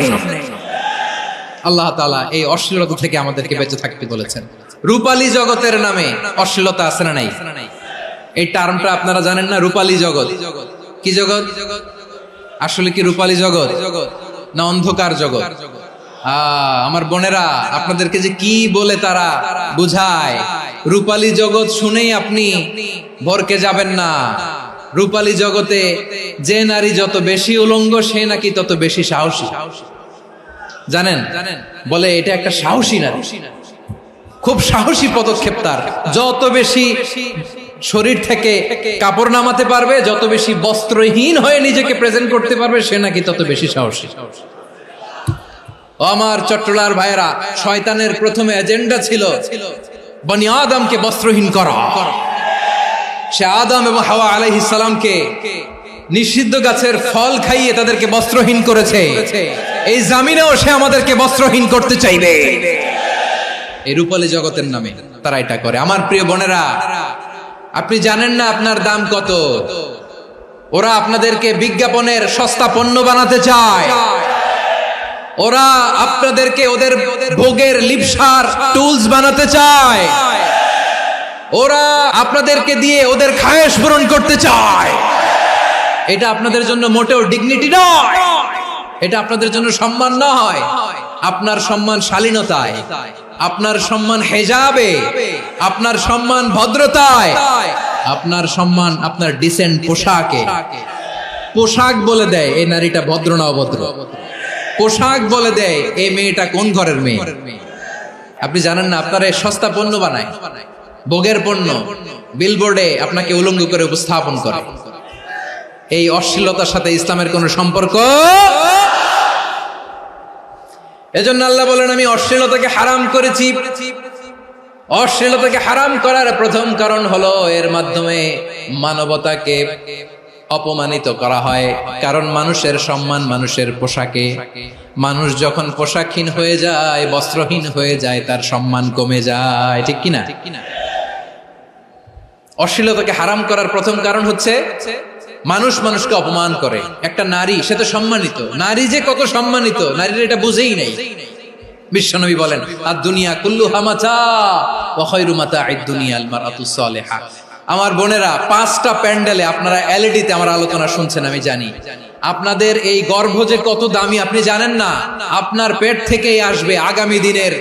আল্লাহ তাআলা এই অশ্লীলতা থেকে আমাদেরকে বেঁচে থাকতে বলেছেন। রূপালী জগতের নামে অশ্লীলতা আছে না নাই? এই টার্মটা আপনারা জানেন না? রূপালী জগৎ কি জগৎ? আসলে কি রূপালী জগৎ না অন্ধকার জগৎ? আমার বোনেরা, আপনাদেরকে যে কি বলে তারা বুঝায়, রূপালী জগৎ শুনেই আপনি ভরকে যাবেন না। রূপালী জগতে যে নারী যত বেশি উলঙ্গ, সে নাকি তত বেশি সাহসী। জানেন? বলে এটা একটা সাহসী নারী, খুব সাহসী পদক্ষেপ তার। যত বেশি শরীর থেকে কাপড় নামাতে পারবে, যত বেশি বস্ত্রহীন হয়ে নিজেকে প্রেজেন্ট করতে পারবে, সে নাকি তত বেশি সাহসী। আমার চট্টলার ভাইয়েরা, শয়তানের প্রথমে এজেন্ডা ছিল বনি আদমকে বস্ত্রহীন করা। সে আদম এবং হাওয়া আলাইহিস সালামকে নিষিদ্ধ গাছের ফল খাইয়ে তাদেরকে বস্ত্রহীন করেছে। এই জামিনেও সে আমাদেরকে বস্ত্রহীন করতে চাইবে। এই রূপালী জগতের নামে তারা এটা করে। আমার প্রিয় বোনেরা, আপনি জানেন না আপনার দাম কত? ওরা আপনাদেরকে বিজ্ঞাপনের সস্তা পণ্য বানাতে চায়। ওরা আপনাদেরকে ওদের ভোগের লিপসার টুলস বানাতে চায়। ওরা আপনাদেরকে দিয়ে ওদের খায়েশ পূরণ করতে চায়। এটা আপনাদের জন্য মোটেও ডিগনিটি নয়, এটা আপনাদের জন্য সম্মান নয়। আপনার সম্মান শালীনতায়, আপনার সম্মান হেজাবে, আপনার সম্মান ভদ্রতায়, আপনার সম্মান আপনার ডিসেন্ট পোশাকে। পোশাক বলে দেয় এই নারীটা ভদ্র না অভদ্র। পোশাক বলে দেয় এই মেয়েটা কোন ঘরের মেয়ে। আপনি জানেন না, আপনারা সস্তা পণ্য বানায়, ভোগের পণ্য, বিলবোর্ডে আপনাকে উলঙ্গ করে উপস্থাপন করে। এই অশ্লীলতার সাথে ইসলামের কোনো সম্পর্ক। এজন্য আল্লাহ বলেন, আমি অশ্লীলতাকে হারাম করেছি। অশ্লীলতাকে হারাম করার প্রথম কারণ হলো এর মাধ্যমে মানবতাকে অপমানিত করা হয়। কারণ মানুষের সম্মান মানুষের পোশাকে। মানুষ যখন পোশাকহীন হয়ে যায়, বস্ত্রহীন হয়ে যায়, তার সম্মান কমে যায়। ঠিক কিনা? অশ্লীলতাকে হারাম করার প্রথম কারণ হচ্ছে মানুষ মানুষকে অপমান করে। একটা নারী, সে তো সম্মানিত, নারী যে কত সম্মানিত নারীর এটা বুঝেই নাই। বিশ্বনবী বলেন আদ-দুনিয়া কুল্লুহা মাতা ওয়া খায়রু মাতা'আদ দুনিয়া আল মারআতুস সালিহা। আমার বোনেরা, 5টা প্যান্ডেলে আপনারা এলইডিতে আমার আলোচনা শুনছেন, আমি জানি। আপনাদের এই গর্ভ যে কত দামি আপনি জানেন না। আপনার পেট থেকেই আসবে আগামী দিনের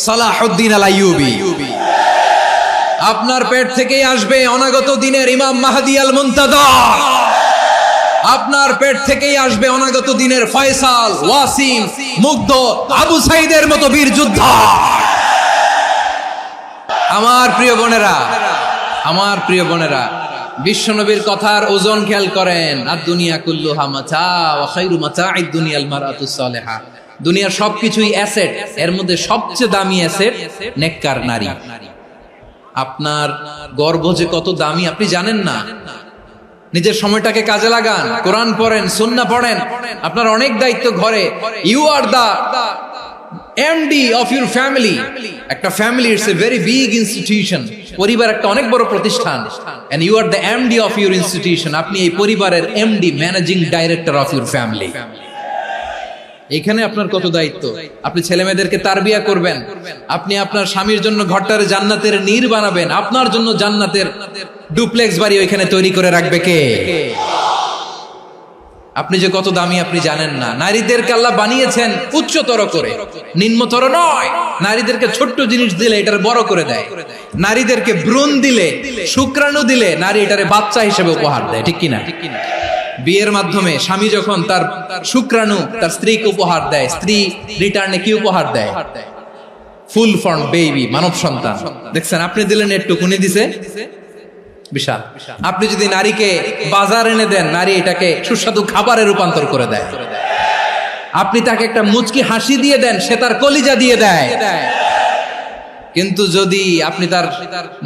সালাহুদ্দিন আল আইয়ুবী। আপনার পেট থেকেই আসবে অনাগত দিনের ইমাম মাহদী আল মুনতাযর। আপনার পেট থেকেই আসবে অনাগত দিনের ফয়সাল, ওয়াসিম, মুগ্ধ, আবু সাইদের মতো বীর যোদ্ধা। আমার প্রিয় বোনেরা, আমার প্রিয় বোনেরা, বিশ্বনবীর কথার ওজন খেয়াল করেন। আদ-দুনিয়া কুল্লুহা মাতা ওয়া খায়রু মাতা'আদ দুনিয়া আল মারআতুস সালিহা। দুনিয়ার সবকিছুই অ্যাসেট, এর মধ্যে সবচেয়ে দামি অ্যাসেট নেককার নারী। আপনার গর্ভ যে কত দামি আপনি জানেন না। নিজের সময়টাকে কাজে লাগান, কোরআন পড়েন, সুন্নাহ পড়েন। আপনার অনেক দায়িত্ব ঘরে। You are the MD of your family. একটা family it's a very big institution. পরিবার একটা অনেক বড় প্রতিষ্ঠান, and you are the MD of your institution. আপনি এই পরিবারের MD, managing director of your family. এখানে আপনার কত দায়িত্ব। আপনি ছেলে মেয়েদেরকে তারবিয়া করবেন, আপনি আপনার স্বামীর জন্য ঘরটারে জান্নাতের নীর বানাবেন, আপনার জন্য জান্নাতের ডুপ্লেক্স বাড়ি ওইখানে তৈরি করে রাখবে কে? আপনি যে কত দামি আপনি জানেন না। নারীদেরকে আল্লাহ বানিয়েছেন উচ্চতর করে, নিম্নতর নয়। নারীদেরকে ছোট্ট জিনিস দিলে এটার বড় করে দেয়। নারীদেরকে ভ্রূণ দিলে, শুক্রাণু দিলে নারী এটারে বাচ্চা হিসেবে উপহার দেয়, ঠিক কিনা? বিয়ের মাধ্যমে স্বামী যখন তার শুক্রাণু তার স্ত্রীকে উপহার দেয়, স্ত্রী রিটার্নে কি উপহার দেয়? ফুল ফর্ম বেবি, মানব সন্তান। দেখছেন, আপনি দিলেন একটুকুনি, দিছে বিশাল। আপনি যদি নারীকে বাজার এনে দেন, নারী এটাকে সুস্বাদু খাবারে রূপান্তর করে দেয়। আপনি তাকে একটা মুচকি হাসি দিয়ে দেন, সে তার কলিজা দিয়ে দেয়। কিন্তু যদি আপনি তার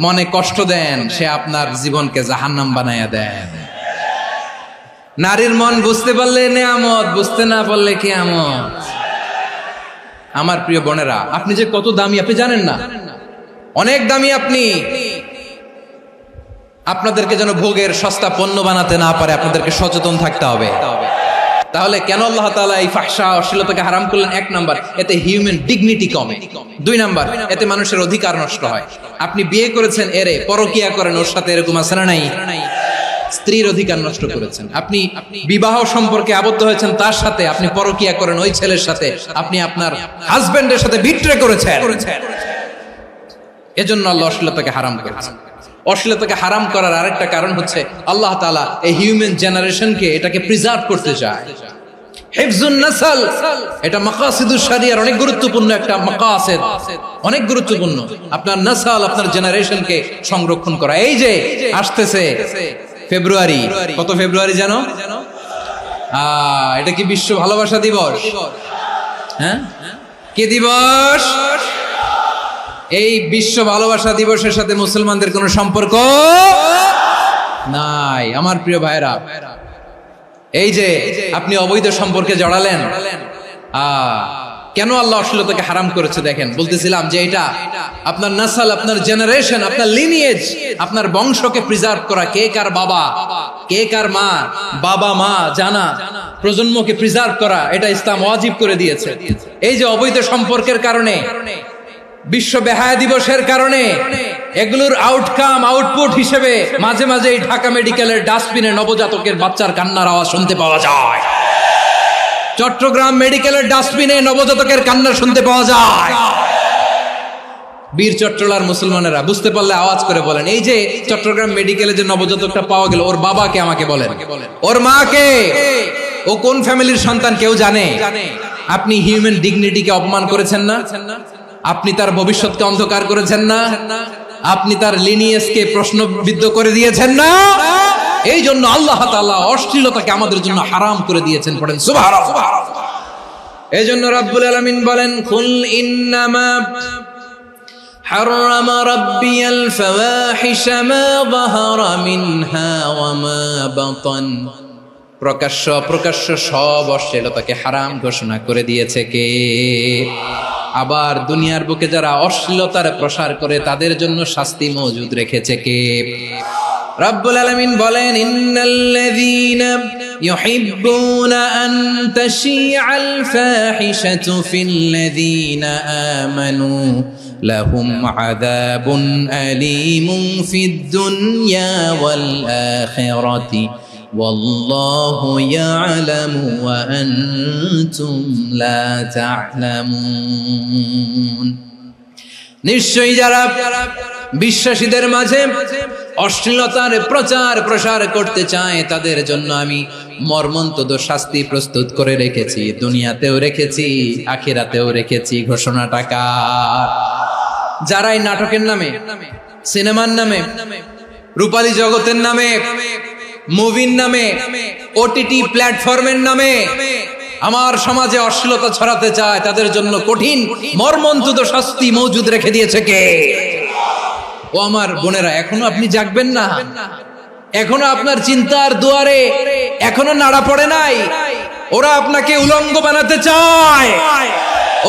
মনে কষ্ট দেন, সে আপনার জীবনকে জাহান্নাম বানায়া দেন। নারীর মন বুঝতে পারলে নেয়ামত, বুঝতে না পারলে কিয়ামত। আমার প্রিয় বোনেরা, আপনি যে কত দামি আপনি জানেন না। অনেক দামি আপনি। আপনাদেরকে যেন ভোগের সস্তা পণ্য বানাতে না পারে, আপনাদেরকে সচেতন থাকতে হবে। তাহলে কেন আল্লাহ তাআলা এই ফাহশা, অশ্লীলতাকে হারাম করলেন? 1 নাম্বার, এতে হিউম্যান ডিগনিটি কমে। 2 নাম্বার, এতে মানুষের অধিকার নষ্ট হয়। আপনি বিয়ে করেছেন, এরে পরকিয়া করেন, ওর সাথে এরকম আছে না নাই? স্ত্রীর অধিকার নষ্ট করেছেন। আপনি বিবাহ সম্পর্কে আবদ্ধ হয়েছেন তার সাথে, আপনি পরকিয়া করেন ওই ছেলের সাথে, আপনি আপনার হাজবেন্ডের সাথে বিট্রে করেছেন। এজন্য আল্লাহ অশ্লীলতাকে হারাম করেছেন। অশ্লীলতাকে হারাম করার আরেকটা কারণ হচ্ছে আল্লাহ তাআলা এই হিউম্যান জেনারেশনকে এটাকে প্রিজার্ভ করতে চায়। হিফজুন নাসল, এটা মাকাসিদুশ শরিয়ার অনেক গুরুত্বপূর্ণ একটা মাকাসিদ, অনেক গুরুত্বপূর্ণ। আপনার নাসল, আপনার জেনারেশনকে সংরক্ষণ করা। এই যে আসতেছে ফেব্রুয়ারি, কত ফেব্রুয়ারি জানো? এটা কি বিশ্ব ভালোবাসা দিবস? হ্যাঁ, কি দিবস? এই বিশ্ব ভালোবাসা দিবসের সাথে মুসলমানদের কোনো সম্পর্ক নাই। আমার প্রিয় ভাইরা, এই যে আপনি অবৈধ সম্পর্কে জড়ালেন, কেন আল্লাহ অশ্লীলতাকে হারাম করেছে দেখেন। বলতেছিলাম যে এটা আপনার নাসল, আপনার জেনারেশন, আপনার লিনিয়েজ, আপনার বংশকে প্রিজার্ভ করা। কে কার বাবা, কে কার মা, বাবা মা জানা, প্রজন্মকে প্রিজার্ভ করা, এটা ইসলাম ওয়াজিব করে দিয়েছে। এই যে অবৈধ সম্পর্কের কারণে, বিশ্ব বেহায়া দিবসের কারণে, এগুলোর আউটকাম, আউটপুট হিসেবে মাঝে মাঝে এই ঢাকা মেডিকেলের ডাস্টবিনে নবজাতকের বাচ্চার কান্নার আওয়াজ শুনতে পাওয়া যায়। চট্টগ্রাম মেডিকেলের ডাস্টবিনে নবজাতকের কান্না শুনতে পাওয়া যায়। বীর চট্টলার মুসলমানেরা বুঝতে পারলে আওয়াজ করে বলেন, এই যে চট্টগ্রাম মেডিকেলে যে নবজাতকটা পাওয়া গেল, ওর বাবাকে আমাকে বলেন, ওর মাকে, ও কোন ফ্যামিলির সন্তান কেউ জানে? আপনি হিউম্যান ডিগনিটিকে অপমান করেছেন না? আপনি তার ভবিষ্যৎকে অন্ধকার করেছেন না? আপনি তার লিনিয়েজকে প্রশ্নবিদ্ধ করে দিয়েছেন না? এই জন্য আল্লাহ তাআলা অশ্লীলতাকে আমাদের জন্য হারাম করে দিয়েছেন। পড়েন সুবহানাল্লাহ। এই জন্য রব্বুল আলামিন বলেন, কুল ইন্নামা হারাম রাব্বিয়াল ফাওয়াহিশা মা যাহারা মিনহা ওয়া মা বাতান। প্রকাশ্য অপ্রকাশ্য সব অশ্লীলতাকে হারাম ঘোষণা করে দিয়েছে কে? আবার দুনিয়ার বুকে যারা অশ্লীলতার প্রসার করে তাদের জন্য শাস্তি মজুদ রেখেছে কে? রব্বুল আলামিন বলেন, ইন্নাল্লাযীনা ইউহিব্বুনা আন তাশিআল ফাহিশাতু ফিল্লাযীনা আমানু লাহুম আযাবুন আলীমুন ফিদ দুনিয়া ওয়াল আখিরাতি ওয়াল্লাহু ইয়ালামু ওয়া আনতুম লা তা'লামুন। নিশ্চয়ই যারা বিশ্বাসীদের মাঝে অশ্লীলতার প্রচার প্রসার করতে চায় তাদের জন্য আমি মর্মন্তুদ শাস্তি প্রস্তুত করে রেখেছি, দুনিয়াতেও রেখেছি, আখিরাতেও রেখেছি। ঘোষণাটা কার? যারা এই নাটকের নামে, সিনেমার নামে, রূপালী জগতের নামে, মুভির নামে, ওটিটি প্ল্যাটফর্মের নামে আমার সমাজে অশ্লীলতা ছড়াতে চায় তাদের জন্য কঠিন মর্মন্তুদ শাস্তি মজুদ রেখে দিয়েছে কে? ও আমার বোনেরা, এখনো আপনি জাগবেন না? এখনো আপনার চিন্তার দুয়ারে এখনো নাড়া পড়ে নাই? ওরা আপনাকে উলঙ্গ বানাতে চায়,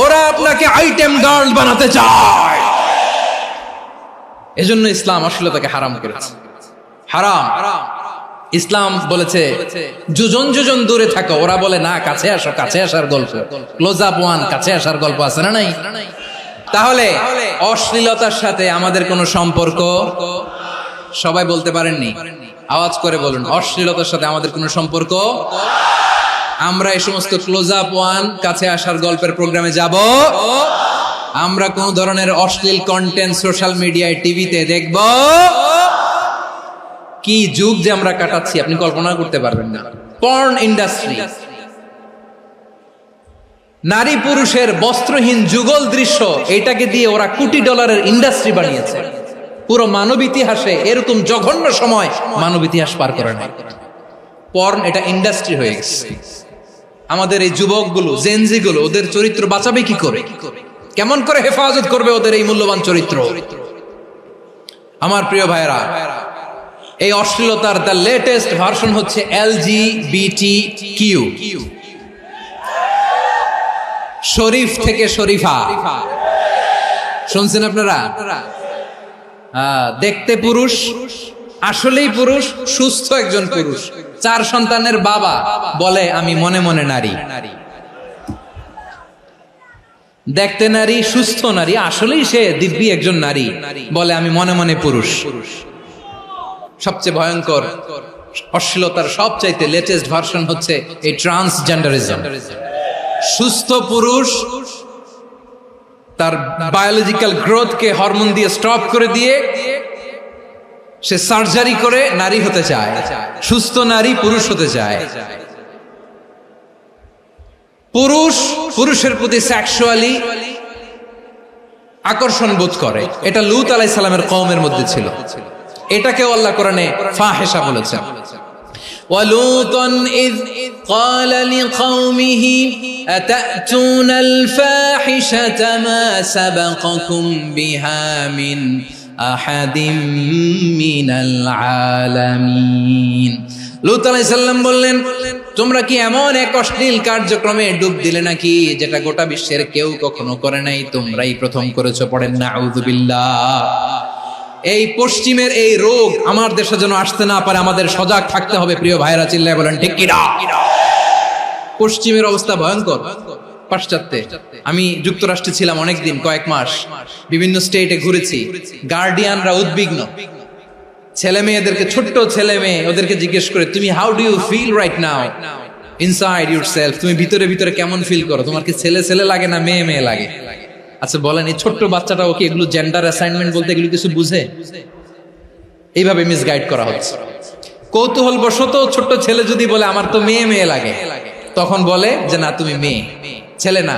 ওরা আপনাকে আইটেম গার্ল বানাতে চায়। এজন্য ইসলাম অশ্লীলতাকে হারাম করেছে। হারাম। ইসলাম বলেছে যোজন যোজন দূরে থাকো, ওরা বলে না কাছে আসো, কাছে আসার গল্প, ক্লোজ আপ ওয়ান, কাছে আসার গল্প আছে না নাই? তাহলে অশ্লীলতার সাথে আমাদের কোনো সম্পর্ক? সবাই বলতে পারেননি, আওয়াজ করে বলুন, অশ্লীলতার সাথে আমাদের কোনো সম্পর্ক? আমরা এই সমস্ত ক্লোজ আপ ওয়ান, কাছে আসার গল্পের প্রোগ্রামে যাব? আমরা কোন ধরনের অশ্লীল কন্টেন্ট সোশ্যাল মিডিয়ায়, টিভিতে দেখব? কি যুগ যে আমরা কাটাচ্ছি আপনি কল্পনা করতে পারবেন না। পর্ন ইন্ডাস্ট্রি, নারী পুরুষের বস্ত্রহীন যুগল দৃশ্য, এটাকে দিয়ে ওরা কোটি ডলারের ইন্ডাস্ট্রি বানিয়েছে। পুরো মানব ইতিহাসে এরকম জঘন্য সময় মানব ইতিহাস পার করে না। পর্ন এটা ইন্ডাস্ট্রি হয়ে গেছে। আমাদের এই যুবকগুলো, জেনজিগুলো, ওদের চরিত্র বাঁচাবে কি করে? কেমন করে হেফাজত করবে ওদের এই মূল্যবান চরিত্র? আমার প্রিয় ভাইরা, এই অশ্লীলতার দ্য লেটেস্ট ভার্সন হচ্ছে LGBTQ, শরীফ থেকে শরীফা। শুনছেন আপনারা? দেখতে পুরুষ, আসলেই পুরুষ, সুস্থ একজন পুরুষ, 4 সন্তানের বাবা, বলে আমি মনে মনে নারী। দেখতে নারী, সুস্থ নারী, আসলেই সে দিব্যি একজন নারী, বলে আমি মনে মনে পুরুষ। সবচেয়ে ভয়ঙ্কর অশ্লীলতার সবচাইতে লেটেস্ট ভার্সন হচ্ছে এই ট্রান্সজেন্ডারিজম। সুস্থ পুরুষ তার বায়োলজিক্যাল গ্রোথকে হরমোন দিয়ে স্টপ করে দিয়ে সে সার্জারি করে নারী হতে চায়, সুস্থ নারী পুরুষ হতে চায়। পুরুষ পুরুষের প্রতি সেক্সুয়ালি আকর্ষণ বোধ করে, এটা লূত আলাইহিস সালামের কওমের মধ্যে ছিল। এটাকে আল্লাহ কোরআনে ফাহিশা বলেছেন। وَلُوطًا إِذْ قَالَ لِقَوْمِهِ أَتَأْتُونَ الْفَاحِشَةَ مَا سَبَقَكُمْ بِهَا مِنْ أَحَدٍ مِّنَ الْعَالَمِينَ। লূত আলাইহিস সালাম বললেন, তোমরা কি এমন এক অশ্লীল কার্যক্রমে ডুব দিলে নাকি যেটা গোটা বিশ্বের কেউ কখনো করে নাই, তোমরাই প্রথম করেছো? পড়েন না আউযুবিল্লাহ। এই পশ্চিমের এই রোগ আমার দেশে যেন আসতে না পারে, আমাদের সজাগ থাকতে হবে। প্রিয় ভাইরা, চিল্লায় বলেন ঠিক কি না? পশ্চিমের অবস্থা ভয়ঙ্কর। পাশ্চাত্যে, আমি যুক্তরাষ্ট্রে ছিলাম অনেকদিন, কয়েক মাস, বিভিন্ন স্টেটে ঘুরেছি। গার্ডিয়ানরা উদ্বিগ্ন, ছেলে মেয়েদেরকে, ছোট্ট ছেলে মেয়ে, ওদেরকে জিজ্ঞেস করে, তুমি how do you feel right now inside yourself? তুমি ভিতরে ভিতরে কেমন ফিল করো? তোমার কি ছেলে ছেলে লাগে না মেয়ে মেয়ে লাগে? আচ্ছা বলেন, এই ছোট্ট বাচ্চাটাও কি এগুলো জেন্ডার অ্যাসাইনমেন্ট বলতে এগুলো কিছু বুঝে? এইভাবে মিসগাইড করা হচ্ছে। কৌতূহল বশত ছোট্ট ছেলে যদি বলে আমার তো মেয়ে মেয়ে লাগে, তখন বলে যে না তুমি মেয়ে, ছেলে না।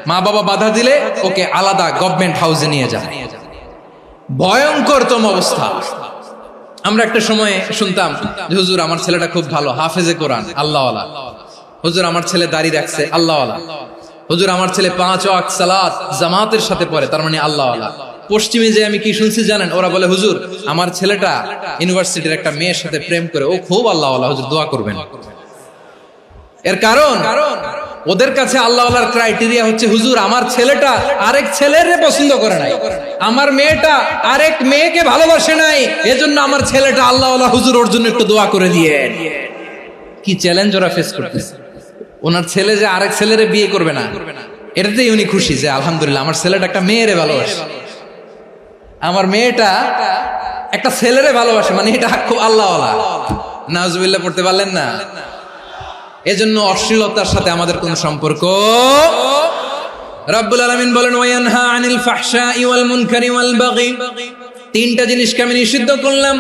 মা বাবা বাধা দিলে ওকে আলাদা গভর্নমেন্ট হাউসে নিয়ে যায়। ভয়ঙ্করতম অবস্থা। আমরা একটা সময় শুনতাম যে হুজুর আমার ছেলেটা খুব ভালো, হাফেজে কোরআন, আল্লাহওয়ালা। হুজুর আমার ছেলে দাড়ি রাখছে, আল্লাহওয়ালা। হুজুর আমার ছেলে 5 ওয়াক্ত সালাত জামাতের সাথে পড়ে, তার মানে আল্লাহওয়ালা। পশ্চিমে যে আমি কি শুনছি জানেন? ওরা বলে হুজুর আমার ছেলেটা ইউনিভার্সিটির একটা মেয়ের সাথে প্রেম করে, ও খুব আল্লাহওয়ালা, হুজুর দোয়া করবেন। এর কারণ ওদের কাছে আল্লাহওয়ালার ক্রাইটেরিয়া হচ্ছে, হুজুর আমার ছেলেটা আরেক ছেলেরে পছন্দ করে নাই, আমার মেয়েটা আরেক মেয়েকে ভালোবাসে নাই, এজন্য আমার ছেলেটা আল্লাহওয়ালা, হুজুর ওর জন্য একটু দোয়া করে দিয়ে। কি চ্যালেঞ্জ ওরা ফেস করতেছে। ওনার ছেলে যে আরেক ছেলেরে বিয়ে করবে না, এটাতেই উনি খুশি যে আলহামদুলিল্লাহ আমার ছেলেটা একটা মেয়েরে ভালোবাসে, আমার মেয়েটা একটা ছেলেরে ভালোবাসে, মানে এটা খুব আল্লাহওয়ালা। নাউজুবিল্লাহ পড়তে পারলেন না? এজন্য অশ্লীলতার সাথে আমাদের কোন সম্পর্ক। রব্বুল আলামিন বলেন ওয়ায়ানহা আনিল ফাহশাই ওয়াল মুনকারি ওয়াল বাগি, তিনটা জিনিসকে আমি নিষিদ্ধ করলাম।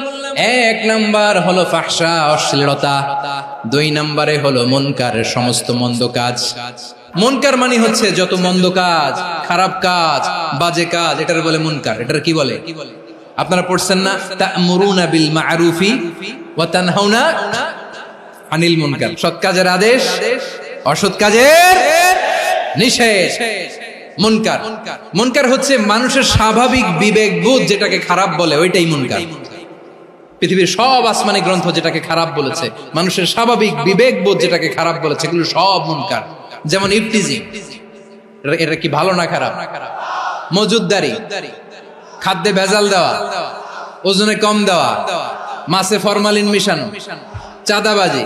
এক নাম্বার হলো ফাহশা, অশ্লীলতা। দুই নম্বরে হলো মুনকার, সমস্ত মন্দ কাজ। মুনকার মানে হচ্ছে যত মন্দ কাজ, খারাপ কাজ, বাজে কাজ, এটার বলে মুনকার। এটার কি বলে? আপনারা পড়ছেন না, তা'মুরুনা বিল মা'রুফি ওয়া তানহাউনা আনিল মুনকার। সৎ কাজের আদেশ, অসৎ কাজের নিষেধ। মুনকার, মুনকার হচ্ছে মানুষের স্বাভাবিক বিবেকবোধ যেটাকে খারাপ বলে, ওইটাই মুনকার। পৃথিবীর সব আসমানি গ্রন্থ যেটাকে খারাপ বলেছে, মানুষের স্বাভাবিক বিবেকবোধ যেটাকে খারাপ বলেছে, এগুলো সব মুনকার। যেমন ইফতিজিং, এটা কি ভালো না খারাপ? মজুদদারি, খাদ্যে ভেজাল দেওয়া, ওজনে কম দেওয়া, মাছে ফরমালিন মিশানো, চাঁদাবাজি,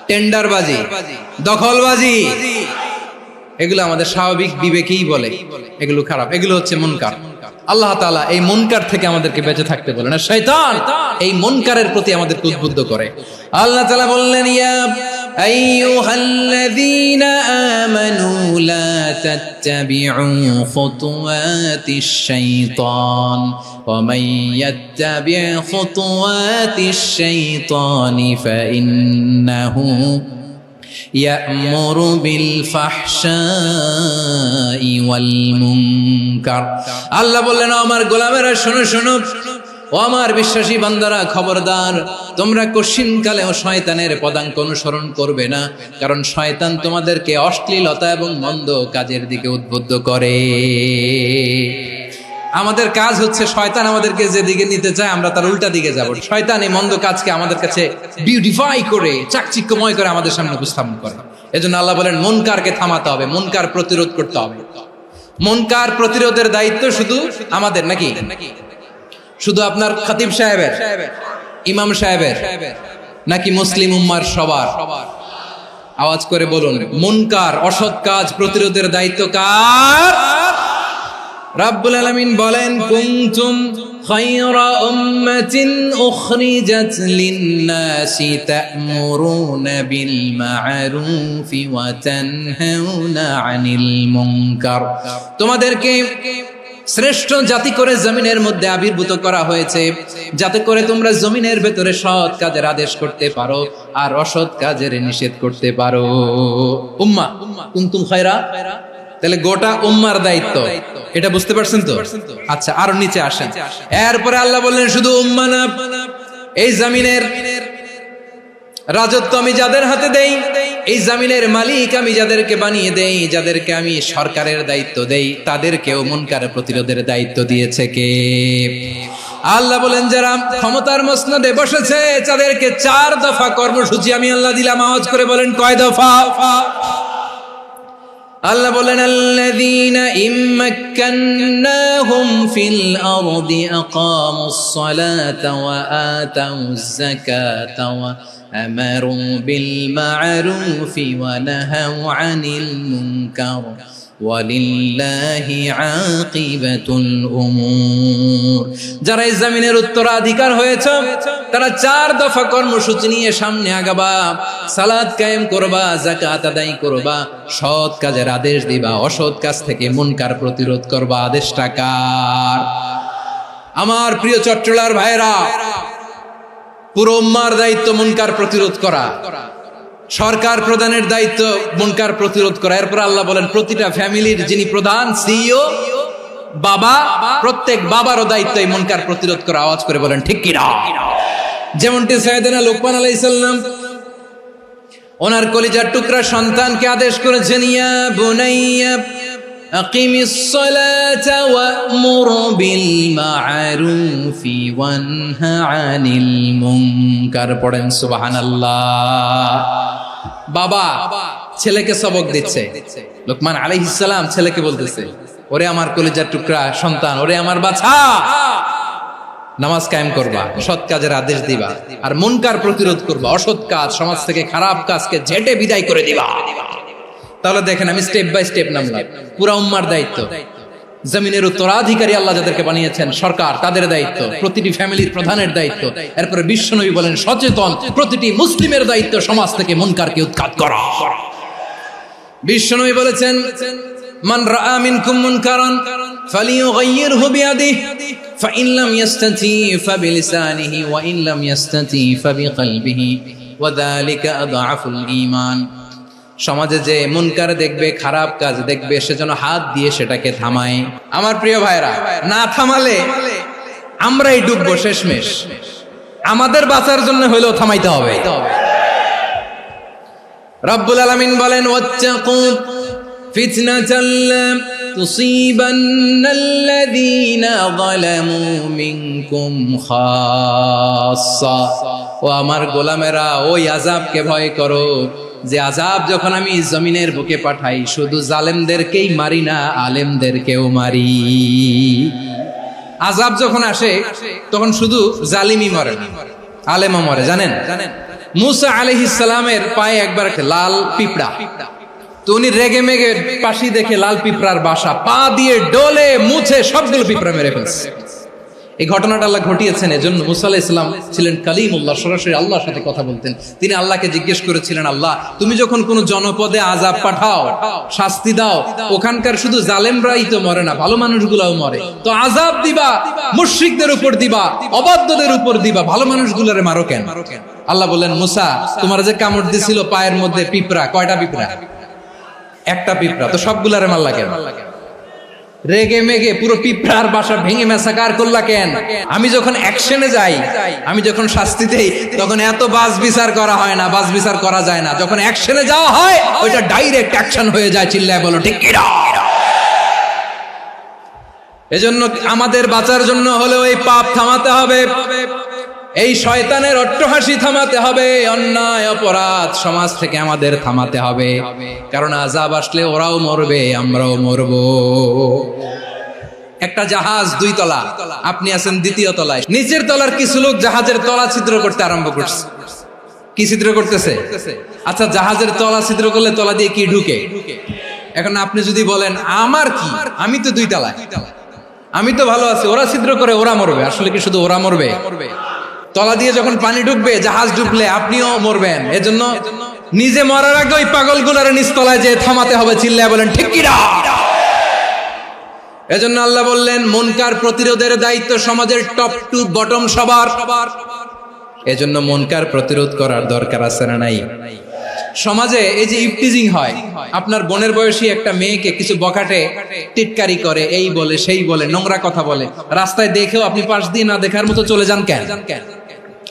টেন্ডারবাজি, দখলবাজি, এগুলো আমাদের স্বাভাবিক বিবেকেই বলে এগুলো খারাপ, এগুলো হচ্ছে মুনকার। আল্লাহ তাআলা এই মুনকার থেকে আমাদেরকে বেঁচে থাকতে বলেন, আর শয়তান এই মুনকারের প্রতি আমাদেরকে উদ্বুদ্ধ করে। আল্লাহ তাআলা বললেন, ইয়া আইয়ুহাল্লাযীনা আমানু লা তাত্তাবিউ খুতুওয়াতিশ শাইতান ওয়া মান ইয়াত্তাবি' খুতুওয়াতিশ শাইতানি ফাইন্নাহু ইয়া'মুরু বিল ফাহশাই ওয়াল মুনকার। আল্লাহ বললেন, আমার গোলামেরা শোনো শোনো, ও আমার বিশ্বাসী বান্দারা খবরদার, তোমরা কশিনকালেও শয়তানের পদাঙ্ক অনুসরণ করবে না, কারণ শয়তান তোমাদেরকে অশ্লীলতা এবং মন্দ কাজের দিকে উদ্বুদ্ধ করে। আমাদের কাজ হচ্ছে শয়তান আমাদেরকে যেদিকে নিতে চায় আমরা তার উল্টা দিকে যাব। শয়তান এই মন্দ কাজকে আমাদের কাছে বিউটিফাই করে, চাকচিক্যময় করে আমাদের সামনে উপস্থাপন করে। এজন্য আল্লাহ বলেন মুনকারকে থামাতে হবে, মুনকার প্রতিরোধ করতে হবে। মুনকার প্রতিরোধের দায়িত্ব শুধু আমাদের নাকি? শুধু আপনার খতিব সাহেবের, ইমাম সাহেবের, নাকি মুসলিম উম্মার সবার? আওয়াজ করে বলুন, মুনকার অসৎ কাজ প্রতিরোধের দায়িত্ব কার? রাব্বুল আলামিন বলেন, কুনতুম খায়রা উম্মাতিন উখরিজাত লিন-নাসি তা'মুরুনা বিল মা'রুফি ওয়া তানহাউনা আনিল মুনকার। তোমাদেরকে শ্রেষ্ঠ জাতি করে জমিনের মধ্যে আবির্ভূত করা হয়েছে, যাতে করে তোমরা জমিনের ভেতরে সৎ কাজের আদেশ করতে পারো আর অসৎ কাজের নিষেধ করতে পারো। উম্মাহ, কুনতুম খায়রা, তাহলে গোটা উম্মার দায়িত্ব, এটা বুঝতে পারছেন তো? আচ্ছা, আরো নিচে আসেন। এরপরে আল্লাহ বললেন, শুধু উম্মাহ না, এই জমিনের রাজত্ব আমি যাদের হাতে দেই, এই জমিনের মালিক আমি যাদেরকে বানিয়ে দেই, যাদেরকে আমি সরকারের দায়িত্ব দেই, তাদেরকেও মুনকার প্রতিরোধের দায়িত্ব দিয়েছে কে? আল্লাহ বলেন, যারা ক্ষমতার মসনদে বসেছে তাদেরকে 4 দফা কর্মসূচি আমি আল্লাহ দিলাম। আওয়াজ করে বলেন, কয় দফা? আল্লাহ বলেন, আল্লাযীনা ইম্মাক্কান্নাহুম ফিল আরদি আকামুস সালাতা ওয়া আতাউয যাকাতা ওয়া আমারু বিল মা'রুফি ওয়া নাহাউ আনিল মুনকার ওয়ালিল্লাহি আকিবাতুল উমুর। যারা এই জমিনের উত্তরাধিকার হয়েছে তারা 4 দফা কর্মসূচি নিয়ে সামনে আগাবা। সালাত কায়েম করবা, যাকাত আদায় করবা, সৎ কাজের আদেশ দিবা, অসৎ কাজ থেকে মুনকার প্রতিরোধ করবা। আদেশটা কার? আমার প্রিয় চট্টলার ভাইরা, পুরো উম্মার দায়িত্ব মুনকার প্রতিরোধ করা, সরকার প্রধানের দায়িত্ব মুনকার প্রতিরোধ করা। এরপর আল্লাহ বলেন, প্রতিটা ফ্যামিলির যিনি প্রধান সিইও বাবা, প্রত্যেক বাবারও দায়িত্ব এই মুনকার প্রতিরোধ করা। আওয়াজ করে বলেন ঠিক কি না? যেমনটি সাইয়েদনা লুকমান আলাইহিস সালাম ওনার কলিজার টুকরা সন্তানকে আদেশ করেছেন, ইয়া বুনাইয়া আকিমিস সালাতা ওয়া'মুর বিল মা'রুফি ওয়ানহা আনিল মুনকার। পড়েন সুবহানাল্লাহ। বাবা ছেলেকে সবক দিচ্ছে। লোকমান আলাইহিস সালাম ছেলেকে বলতেছে, ওরে আমার কলিজার টুকরা সন্তান, ওরে আমার বাছা, নামাজ কায়েম করবা, সৎ কাজের আদেশ দিবা, আর মুনকার প্রতিরোধ করবা, অসৎ কাজ, সমাজ থেকে খারাপ কাজকে ঝেঁটে বিদায় করে দিবা। তাহলে দেখেন আমি স্টেপ বাই স্টেপ নামলাম। পুরা উম্মার দায়িত্ব, জমিনের উত্তরাধিকারী আল্লাহ যাদেরকে বানিয়েছেন সরকার, তাদের দায়িত্ব, প্রতিটি ফ্যামিলির প্রধানের দায়িত্ব, এরপরে বিশ্বনবী বলেন সচেতন প্রতিটি মুসলিমের দায়িত্ব সমাজ থেকে মুনকারকে উৎখাত করা। বিশ্বনবী বলেছেন, মান রাআ মিনকুম মুনকারান ফালিয়ুগাইয়িরহু বিয়াদিহি ফাইন লাম ইয়াস্তাতি ফাবিলিসানিহি ওয়া ইন লাম ইয়াস্তাতি ফাবিকলবিহি ওয়া যালিকা আযআফুল ঈমান। সমাজে যে মুনকার দেখবে, খারাপ কাজ দেখবে, সে যেন হাত দিয়ে সেটাকে থামায়। আমার প্রিয় ভাইরা, না থামালে আমরাই ডুববো শেষমেশ। আমাদের বাঁচার জন্য হইলেও থামাইতে হবে। রব্বুল আলামিন বলেন, ওয়াত্তাকু ফিতনাতাল লা তুসিবান্নাল্লাযীনা যালামু মিনকুম খাসসা। ও আমার গোলামেরা, ওই আযাবকে ভয় করো যে আযাব যখন আমি জমিনের বুকে পাঠাই, শুধু জালেমদেরকেই মারি না, আলেমদেরকেও মারি। আযাব যখন আসে তখন শুধু জালিমই মরে না, আলেমও মরে। জানেন, মুসা আলাইহিস সালামের পায়ে একবার লাল পিঁপড়া, তো উনি রেগে মেগে পাশি দেখে লাল পিঁপড়ার বাসা, পা দিয়ে ডলে মুছে সবগুলো পিঁপড়া মেরে ফেলছে। এই ঘটনাটা আল্লাহ ঘটিয়েছেন। এজন্য মুসা আলাইহিস সালাম ছিলেন কালিমুল্লাহ, সরাসরি আল্লাহর সাথে কথা বলতেন। তিনি আল্লাহকে জিজ্ঞেস করেছিলেন, আল্লাহ তুমি যখন কোন জনপদে আযাব পাঠাও, শাস্তি দাও, ওখানকার শুধু জালেমরাই তো মরে না, ভালো মানুষগুলাও মরে, তো আযাব দিবা মুশরিকদের উপর দিবা, অবাধ্যদের উপর দিবা, ভালো মানুষগুলোরে মারো কেন? আল্লাহ বললেন, মুসা তোমার যে কামড় দিছিল পায়ের মধ্যে পিঁপড়া, কয়টা পিঁপড়া? একটা পিঁপড়া, তো সবগুলারে মারলা কেন? রেগে মেগে পুরো পিঁপড়ার বাসা ভেঙে মেসাকার করলা কেন? আমি যখন অ্যাকশনে যাই, আমি যখন শাস্তি দেই, তখন এত বাস বিচার করা হয় না, বাস বিচার করা যায় না। যখন অ্যাকশনে যাওয়া হয়, ওইটা ডাইরেক্ট অ্যাকশন হয়ে যায়। চিল্লায় বলো ঠিক কি না? এজন্য আমাদের বাঁচার জন্য হলেও এই পাপ থামাতে হবে, এই শয়তানের অট্টহাসি থামাতে হবে, অন্যায় অপরাধ সমাজ থেকে আমাদের থামাতে হবে। কারণ আযাব আসলে ওরাও মরবে, আমরাও মরব। একটা জাহাজ 2 তলা, আপনি আছেন 2য় তলায়। নিচের তলার কিছু লোক জাহাজের তলা ছিদ্র করতে আরম্ভ করছে। কি ছিদ্র করতেছে? আচ্ছা, জাহাজের তলা ছিদ্র করলে তলা দিয়ে কি ঢুকে? এখন আপনি যদি বলেন আমার কি, আমি তো 2 তলায়, আমি তো ভালো আছি, ওরা ছিদ্র করে ওরা মরবে। আসলে কি শুধু ওরা মরবে? তলা দিয়ে যখন পানি ঢুকবে, জাহাজ ঢুকলে আপনিও মরবেন। এজন্য নিজে মরার আগে ওই পাগলগুলোর নিচতলায় যে থামাতে হবে। চিল্লায় বলেন ঠিক কি না? এজন্য আল্লাহ বললেন, মুনকার প্রতিরোধের দায়িত্ব সমাজের টপ টু বটম সবার। এজন্য মুনকার প্রতিরোধ করার দরকার আছে না নাই? সমাজে এই যে ইফটিজিং হয়, আপনার বোনের বয়সী একটা মেয়েকে কিছু বখাটে টিটকারি করে, এই বলে সেই বলে, নোংরা কথা বলে, রাস্তায় দেখেও আপনি পাশ দিয়ে না দেখার মতো চলে যান কেন?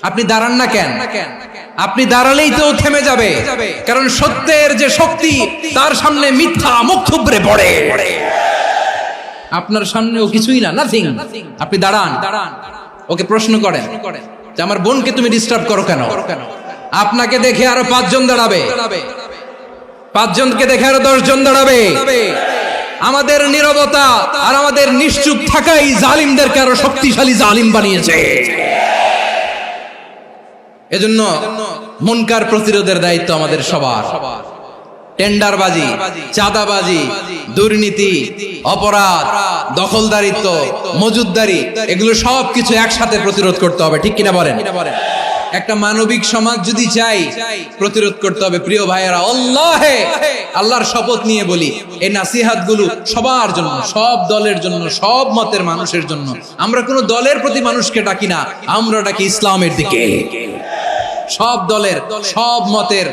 আপনি দাঁড়ান না কেন? আপনি দাঁড়ালেই তো থেমে যাবে, কারণ সত্যের যে শক্তি, তার সামনে মিথ্যা মুখ থুবড়ে পড়ে। আপনার সামনে ও কিছুই না, নাথিং। আপনি দাঁড়ান, ওকে প্রশ্ন করেন যে আমার বোনকে তুমি ডিস্টার্ব করো কেন? আপনাকে দেখে আরো 5 জন দাঁড়াবে, 5 জনকে দেখে আরো 10 জন দাঁড়াবে। আমাদের নীরবতা আর আমাদের নিশ্চুপ থাকাই জালিমদেরকে আরো শক্তিশালী জালিম বানিয়েছে। এজন্য মুনকার প্রতিরোধের দায়িত্ব আমাদের সবার। টেন্ডারবাজি, চাঁদাবাজি, দুর্নীতি, অপরাধ, দখলদারিত্ব, মজুদদারি, এগুলো সবকিছু একসাথে প্রতিরোধ করতে হবে। ঠিক কিনা বলেন? একটা মানবিক সমাজ যদি চাই, প্রতিরোধ করতে হবে। প্রিয় ভাইয়েরা, আল্লাহর শপথ নিয়ে বলি, এই নাসিহাত গুলো সবার জন্য, সব দলের জন্য, সব মতের মানুষের জন্য। আমরা কোনো দলের প্রতি মানুষকে ডাকি না, আমরা ডাকি ইসলামের দিকে। সব দলের, সব মতের,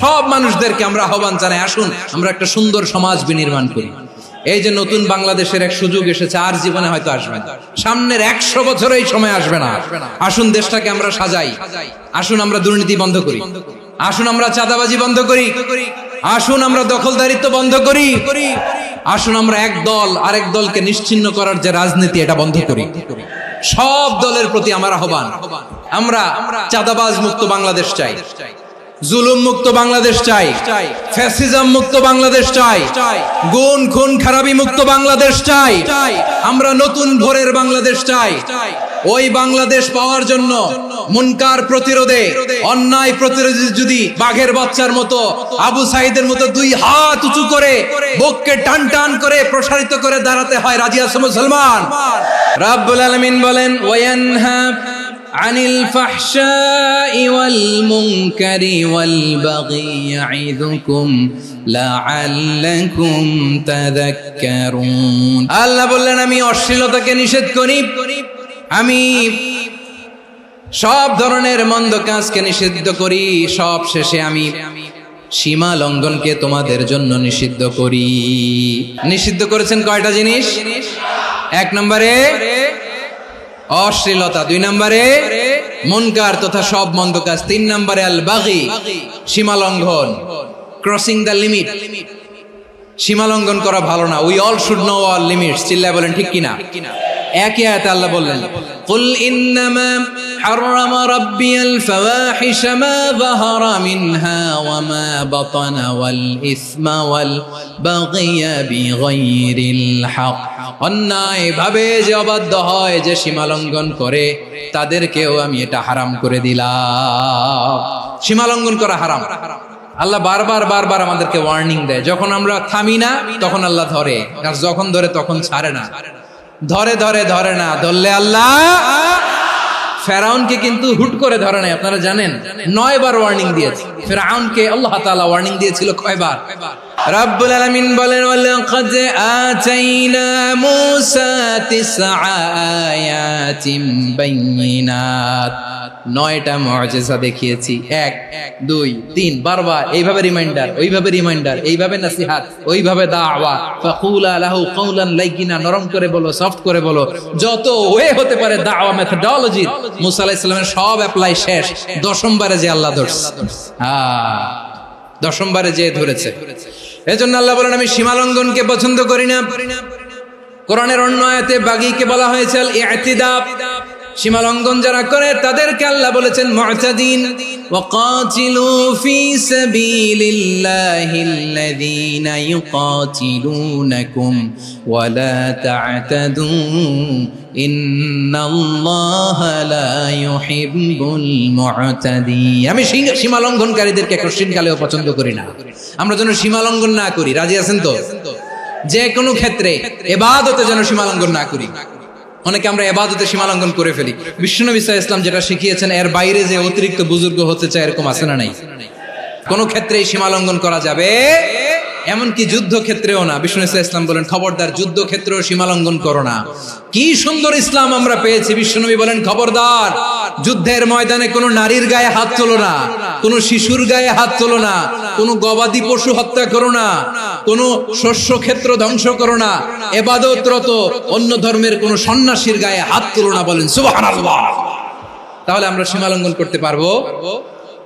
সব মানুষদেরকে আমরা আহ্বান জানাই, আসুন আমরা একটা সুন্দর সমাজ বিনির্মাণ করি। এই যে নতুন বাংলাদেশের এক সুযোগ এসেছে, আর জীবনে হয়তো আসবে না, সামনের 100 বছর এই সময় আসবে না। আসুন দেশটাকে আমরা সাজাই, আসুন আমরা দুর্নীতি বন্ধ করি, আসুন আমরা চাঁদাবাজি বন্ধ করি, আসুন আমরা দখলদারিত্ব বন্ধ করি, আসুন আমরা এক দল আরেক দলকে নিশ্চিহ্ন করার যে রাজনীতি, এটা বন্ধ করি। সব দলের প্রতি আমার আহ্বান, আমরা চাঁদাবাজ মুক্ত বাংলাদেশ চাই, জুলুম মুক্ত বাংলাদেশ চাই, ফ্যাসিজম মুক্ত বাংলাদেশ চাই, গুণ খুন খারাপি মুক্ত বাংলাদেশ চাই, আমরা নতুন ভোরের বাংলাদেশ চাই। ওই বাংলাদেশ পাওয়ার জন্য মুনকার প্রতিরোধে, অন্যায় প্রতিরোধে যদি বাঘের বাচ্চার মতো, আবু সাইদের মতো দুই হাত উঁচু করে বুককে টান টান করে প্রসারিত করে দাঁড়াতে হয়, রাজি আছো মুসলমান? রাব্বুল আলামিন বলেন ওয়ায়ানহা আনিল ফাহশাই ওয়াল মুনকারি ওয়াল বাগি ইয়াইযুকুম লাআল্লাকুম তাযাক্কারুন। আল্লাহ বললেন আমি অশ্লীলতাকে নিষেধ করি, আমি সব ধরনের মন্দ কাজকে নিষিদ্ধ করি, সব শেষে আমি সীমা লঙ্ঘনকে তোমাদের জন্য নিষিদ্ধ করি। নিষিদ্ধ করেছেন কয়টা জিনিস? এক নম্বরে অশ্লীলতা, দুই নম্বরে মুনকার তথা সব মন্দ কাজ, তিন নম্বরে আল বাগি সীমা লঙ্ঘন, ক্রসিং দ্য লিমিট। সীমা লঙ্ঘন করা ভালো না। We all should know all limits. চিল্লায় বলেন ঠিক কিনা? একই আয়াতে আল্লাহ বললেন কুল ইন্নামা হারামা রাব্বিয়াল ফাওয়াহিশা মা যাহারা মিনহা ওয়া মা বাতানা ওয়াল ইসমা ওয়াল বাগিয়া বিগাইরিল হক। অন্যায় ভাবে যে অবাধ্য হয়, যে সীমা লঙ্ঘন করে, তাদেরকেও আমি এটা হারাম করে দিলাম। সীমা লঙ্ঘন করা হারাম। আল্লাহ বারবার বারবার আমাদেরকে ওয়ার্নিং দেয়। যখন আমরা থামি না তখন আল্লাহ ধরে, আর যখন ধরে তখন ছাড়ে না। ধরে ধরে ধরে না, ধরলে আল্লাহ। ফেরাউনকে কিন্তু হুট করে ধরে নাই, আপনারা জানেন 9 বার ওয়ার্নিং দিয়েছে। ফেরাউনকে আল্লাহ তাআলা ওয়ার্নিং দিয়েছিল কয়বার? রাব্বুল আলামিন বলেন ওয়ালাকাদ আতাইনা মূসা 9 আয়াতিন বাইয়িনাত। 9টা মুআজিজা দেখিয়েছি, 1 2 3 বারবার এইভাবে রিমাইন্ডার, ওইভাবে রিমাইন্ডার, এইভাবে নসিহত, ওইভাবে দাওয়া। ফাকুলা লাহু কাওলান লাইয়িনা, নরম করে বলো, সফট করে বলো, যত ওয়ে হতে পারে দাওয়া মেথডোলজি। মুসা আলাইহিস সালামের সব অ্যাপ্লাই শেষ, 10ম বারে যে আল্লাহ ধরছে। 10ম বারে যে ধরেছে। এজন্য আল্লাহ বলেন আমি সীমা লঙ্ঘনকে পছন্দ করি না। কোরআনের অন্য আয়াতে বাগীকে বলা হয়েছে আল ইতিদা। সীমা লঙ্ঘন যারা করে তাদেরকে আল্লাহ বলেছেন মুতাদিন। ওয়াকাতিলু ফি সাবিলিল্লাহিল্লাযীনা ইউকাতিলুনাকুম ওয়া লা তা'তাদু ইন্নাল্লাহা লা ইউহিব্বুল মুতাদিন। আমি সীমা লঙ্ঘনকারীদেরকে কোশ্চিনকালেও পছন্দ করি না। আমরা যেন সীমা লঙ্ঘন না করি, রাজি আছেন তো? যে কোনো ক্ষেত্রে ইবাদতে যেন সীমা লঙ্ঘন না করি। অনেকে আমরা ইবাদতে সীমা লঙ্ঘন করে ফেলি। বিশ্বনবী সাল্লাল্লাহু আলাইহি ওয়াসাল্লাম যেটা শিখিয়েছেন এর বাইরে যে অতিরিক্ত বুজুর্গ হতে চায়, এরকম আছে না নাই? কোন ক্ষেত্রেই সীমা লঙ্ঘন করা যাবে, এমনকি যুদ্ধ ক্ষেত্রেও না। বিষ্ণু ইসলাম বলেন খবরদার যুদ্ধ ক্ষেত্রেও সীমা লঙ্ঘন করো না। কি সুন্দর ইসলাম আমরা পেয়েছি। বিশ্বনবী বলেন খবরদার যুদ্ধের ময়দানে কোনো নারীর গায়ে হাত তোলো না, কোনো শিশুর গায়ে হাত তোলো না, কোনো গবাদি পশু হত্যা করো না, কোনো শস্য ক্ষেত্র ধ্বংস করো না, ইবাদতরত অন্য ধর্মের কোনো সন্ন্যাসীর গায়ে হাত তোলো না। বলেন সুবহানাল্লাহ। তাহলে আমরা সীমা লঙ্ঘন করতে পারবো?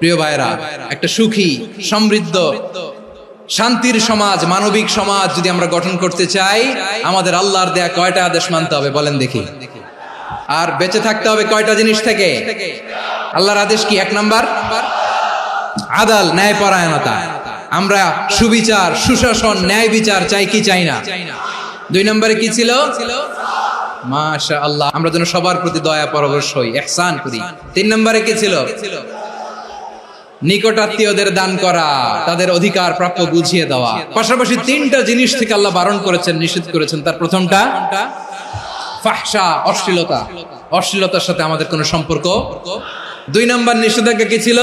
প্রিয় ভাইরা, একটা সুখী, সমৃদ্ধ, শান্তির সমাজ, মানবিক সমাজ যদি আমরা গঠন করতে চাই, আমাদের আল্লাহর দেয়া কয়টা আদেশ মানতে হবে বলেন দেখি? আর বেঁচে থাকতে হবে কয়টা জিনিস থেকে? আল্লাহর আদেশ কি? 1 নাম্বার আদাল, ন্যায়পরায়ণতা। আমরা সুবিচার, সুশাসন, ন্যায় বিচার চাই কি চাই না? 2 নম্বরে কি ছিল? মাশাআল্লাহ, আমরা যেন সবার প্রতি দয়া পরবশ হই, ইহসান করি। 3 নম্বরে কি ছিল? নিকটাত্মীয়দের দান করা, তাদের অধিকার প্রাপ্য বুঝিয়ে দেওয়া। পাশাপাশি 3টা জিনিস থেকে আল্লাহ বারণ করেছেন, নিষেধ করেছেন। তার প্রথমটা ফাহশা, অশ্লীলতা। অশ্লীলতার সাথে আমাদের কোনো সম্পর্ক। 2 নম্বর নিষেধাজ্ঞা কি ছিল?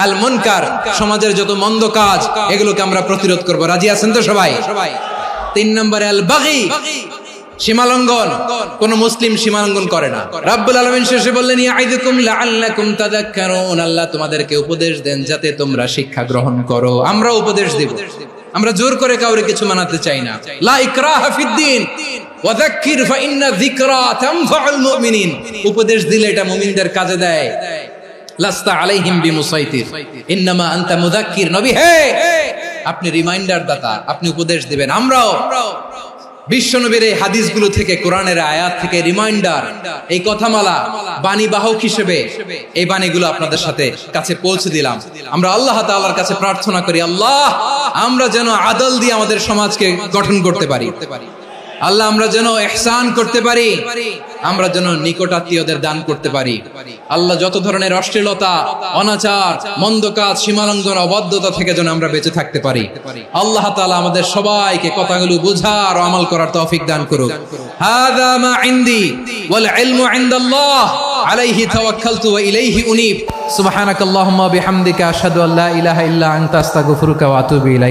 আল মুনকার, সমাজের যত মন্দ কাজ এগুলোকে আমরা প্রতিরোধ করব। রাজি আছেন তো সবাই? 3 নম্বরে আল বাগী, সীমালঙ্ঘন। কোন মুসলিম সীমালঙ্ঘন করে না। রাব্বুল আলামিন শেষে বললেন ইয়াইদুকুম লাআল্লাকুম তাযাক্কারুন। আল্লাহ তোমাদেরকে উপদেশ দেন যাতে তোমরা শিক্ষা গ্রহণ করো। আমরা উপদেশ দেব, আমরা জোর করে কাউরে কিছু মানাতে চাই না। লা ইকরাহা ফিদ্দিন ওয়া যাক্কির ফা ইন্না যিকরা তানফাউল মুমিনিন। উপদেশ দিলে এটা মুমিনদের কাজে দেয়। লাস্তা আলাইহিম বিমুসাইতির ইন্নামা আনতা মুযাক্কির। নবী হে, আপনি রিমাইন্ডার দাতা, আপনি উপদেশ দিবেন। আমরাও বিশ্বনবীর এই হাদিসগুলো থেকে, কোরআনের আয়াত থেকে রিমাইন্ডার, এই কথামালা বাণী বাহক হিসেবে এই বাণীগুলো আপনাদের সাথে কাছে পৌঁছে দিলাম। আমরা আল্লাহ তাআলার কাছে প্রার্থনা করি, আল্লাহ আমরা যেন আদল দিয়ে আমাদের সমাজকে গঠন করতে পারি। আল্লাহ আমরা যেন ইহসান করতে পারি, আমরা যেন নিকটাত্মীয়দের দান করতে পারি। আল্লাহ যত ধরনের অশ্লীলতা, অনাচার, মন্দ কাজ, সীমালঙ্ঘন, অবাধ্যতা থেকে যেন আমরা বেঁচে থাকতে পারি। আল্লাহ তাআলা আমাদের সবাইকে কথাগুলো বোঝার ও আমল করার তৌফিক দান করুক। হাযা মা ইনদি ওয়াল ইলমু ইনদাল্লাহ আলাইহি তাওয়াক্কালতু ওয়া ইলাইহি উনীব। সুবহানাকাল্লাহুম্মা বিহামদিকা আশহাদু আল্লা ইলাহা ইল্লা আনতা আস্তাগফিরুকা ওয়া আতুবু ইলাইক।